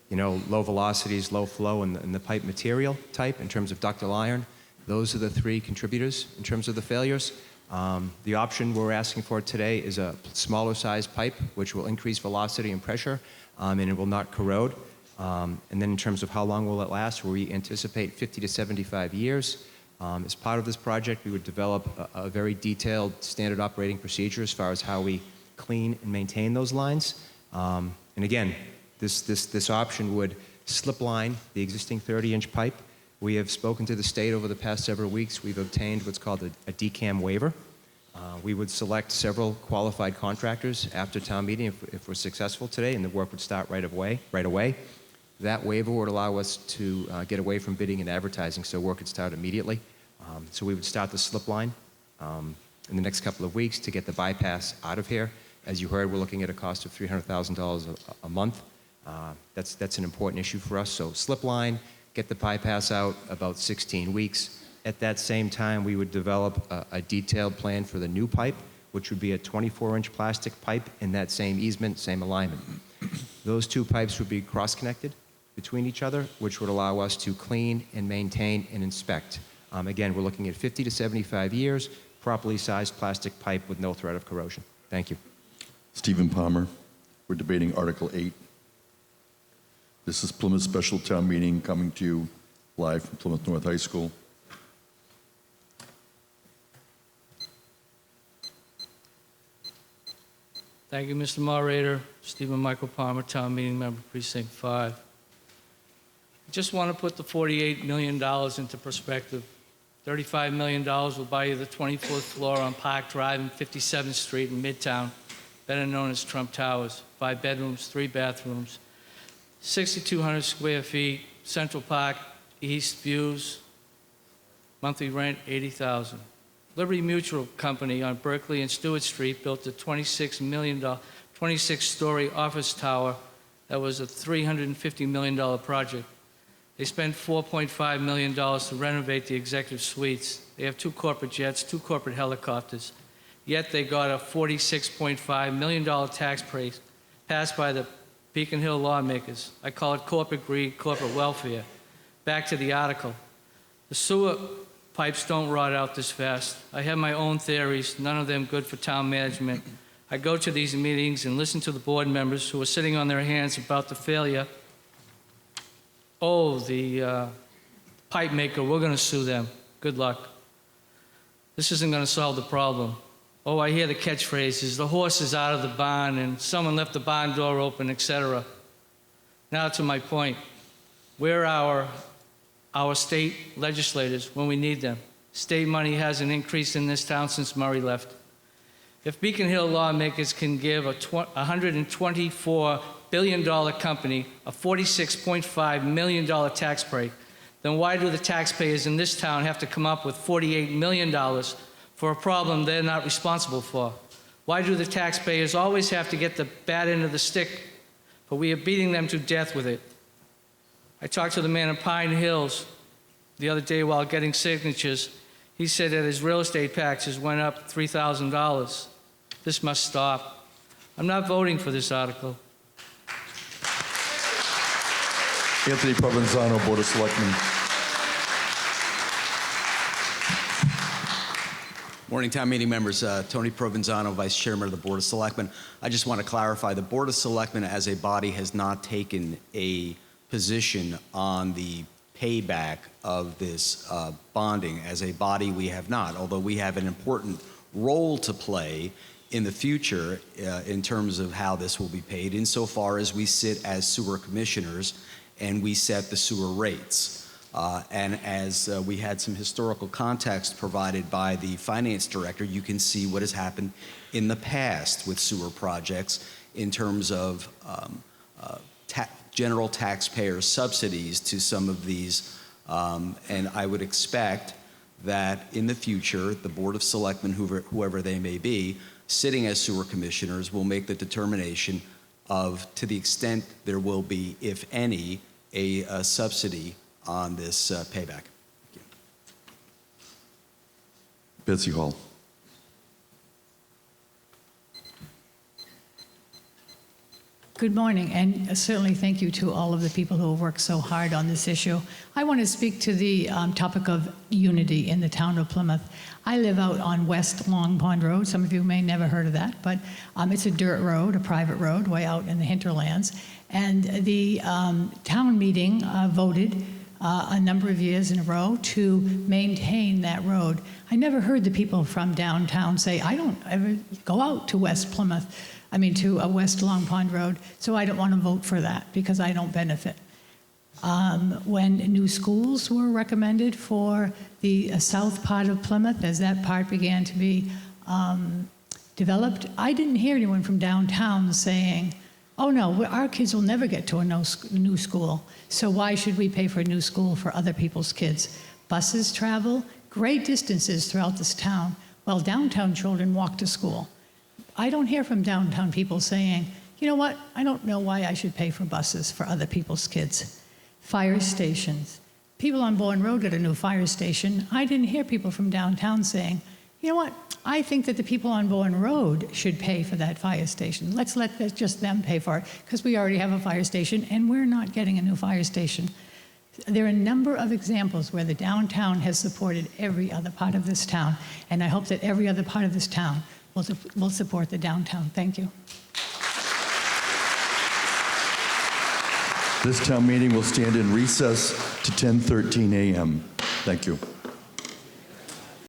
low velocities, low flow in the pipe material type in terms of ductile iron. Those are the 3 contributors in terms of the failures. The option we're asking for today is a smaller size pipe, which will increase velocity and pressure, and it will not corrode. And then in terms of how long will it last, we anticipate 50 to 75 years. As part of this project, we would develop a very detailed standard operating procedure as far as how we clean and maintain those lines. And again, this option would slip line the existing 30-inch pipe. We have spoken to the state over the past several weeks. We've obtained what's called a DCAM waiver. We would select several qualified contractors after town meeting if we're successful today, and the work would start right away. That waiver would allow us to get away from bidding and advertising, so work could start immediately. So we would start the slip line in the next couple of weeks to get the bypass out of here. As you heard, we're looking at a cost of $300,000 a month. That's an important issue for us. So slip line, get the bypass out, about 16 weeks. At that same time, we would develop a detailed plan for the new pipe, which would be a 24-inch plastic pipe in that same easement, same alignment. Those two pipes would be cross-connected between each other, which would allow us to clean and maintain and inspect. Again, we're looking at 50 to 75 years, properly sized plastic pipe with no threat of corrosion. Thank you. Stephen Palmer. We're debating Article 8. This is Plymouth Special Town Meeting coming to you live from Plymouth North High School. Thank you, Mr. Moderator. Stephen Michael Palmer, Town Meeting Member, Precinct 5. I just want to put the $48 million into perspective. $35 million will buy you the 24th floor on Park Drive and 57th Street in Midtown, better known as Trump Towers. 5 bedrooms, 3 bathrooms, 6,200 square feet, Central Park, east views, monthly rent $80,000. Liberty Mutual Company on Berkeley and Stewart Street built a $26-story office tower that was a $350 million project. They spent $4.5 million to renovate the executive suites. They have 2 corporate jets, 2 corporate helicopters. Yet they got a $46.5 million tax break passed by the Beacon Hill lawmakers. I call it corporate greed, corporate welfare. Back to the article. The sewer pipes don't rot out this fast. I have my own theories, none of them good for town management. I go to these meetings and listen to the board members who are sitting on their hands about the failure. Oh, the pipe maker, we're going to sue them. Good luck. This isn't going to solve the problem. Oh, I hear the catchphrases, the horse is out of the barn and someone left the barn door open, etc. Now to my point. Where are our state legislators when we need them? State money hasn't increased in this town since Murray left. If Beacon Hill lawmakers can give a $124 billion company a $46.5 million tax break, then why do the taxpayers in this town have to come up with $48 million for a problem they're not responsible for? Why do the taxpayers always have to get the bad end of the stick, but we are beating them to death with it? I talked to the man in Pine Hills the other day while getting signatures. He said that his real estate taxes went up $3,000. This must stop. I'm not voting for this article. Anthony Provenzano, Board of Selectmen. Morning, town meeting members. Tony Provenzano, Vice Chairman of the Board of Selectmen. I just want to clarify, the Board of Selectmen as a body has not taken a position on the payback of this bonding. As a body, we have not, although we have an important role to play in the future in terms of how this will be paid, insofar as we sit as sewer commissioners and we set the sewer rates. And as we had some historical context provided by the finance director, you can see what has happened in the past with sewer projects in terms of general taxpayer subsidies to some of these. And I would expect that in the future, the Board of Selectmen, whoever they may be, sitting as sewer commissioners, will make the determination of, to the extent there will be, if any, a subsidy on this payback. Thank you. Betsy Hall. Good morning, and certainly thank you to all of the people who have worked so hard on this issue. I want to speak to the topic of unity in the town of Plymouth. I live out on West Long Pond Road. Some of you may never heard of that, but it's a dirt road, a private road, way out in the hinterlands. And the town meeting voted a number of years in a row to maintain that road. I never heard the people from downtown say, I don't ever go out to West Plymouth, to West Long Pond Road, so I don't want to vote for that because I don't benefit. When new schools were recommended for the south part of Plymouth, as that part began to be developed, I didn't hear anyone from downtown saying, oh no, our kids will never get to a new school, so why should we pay for a new school for other people's kids? Buses travel great distances throughout this town, while downtown children walk to school. I don't hear from downtown people saying, you know what, I don't know why I should pay for buses for other people's kids. Fire stations. People on Bourne Road got a new fire station. I didn't hear people from downtown saying, you know what, I think that the people on Bourne Road should pay for that fire station. Let's let just them pay for it, because we already have a fire station and we're not getting a new fire station. There are a number of examples where the downtown has supported every other part of this town, and I hope that every other part of this town will support the downtown. Thank you. This town meeting will stand in recess to 10:13 a.m. Thank you.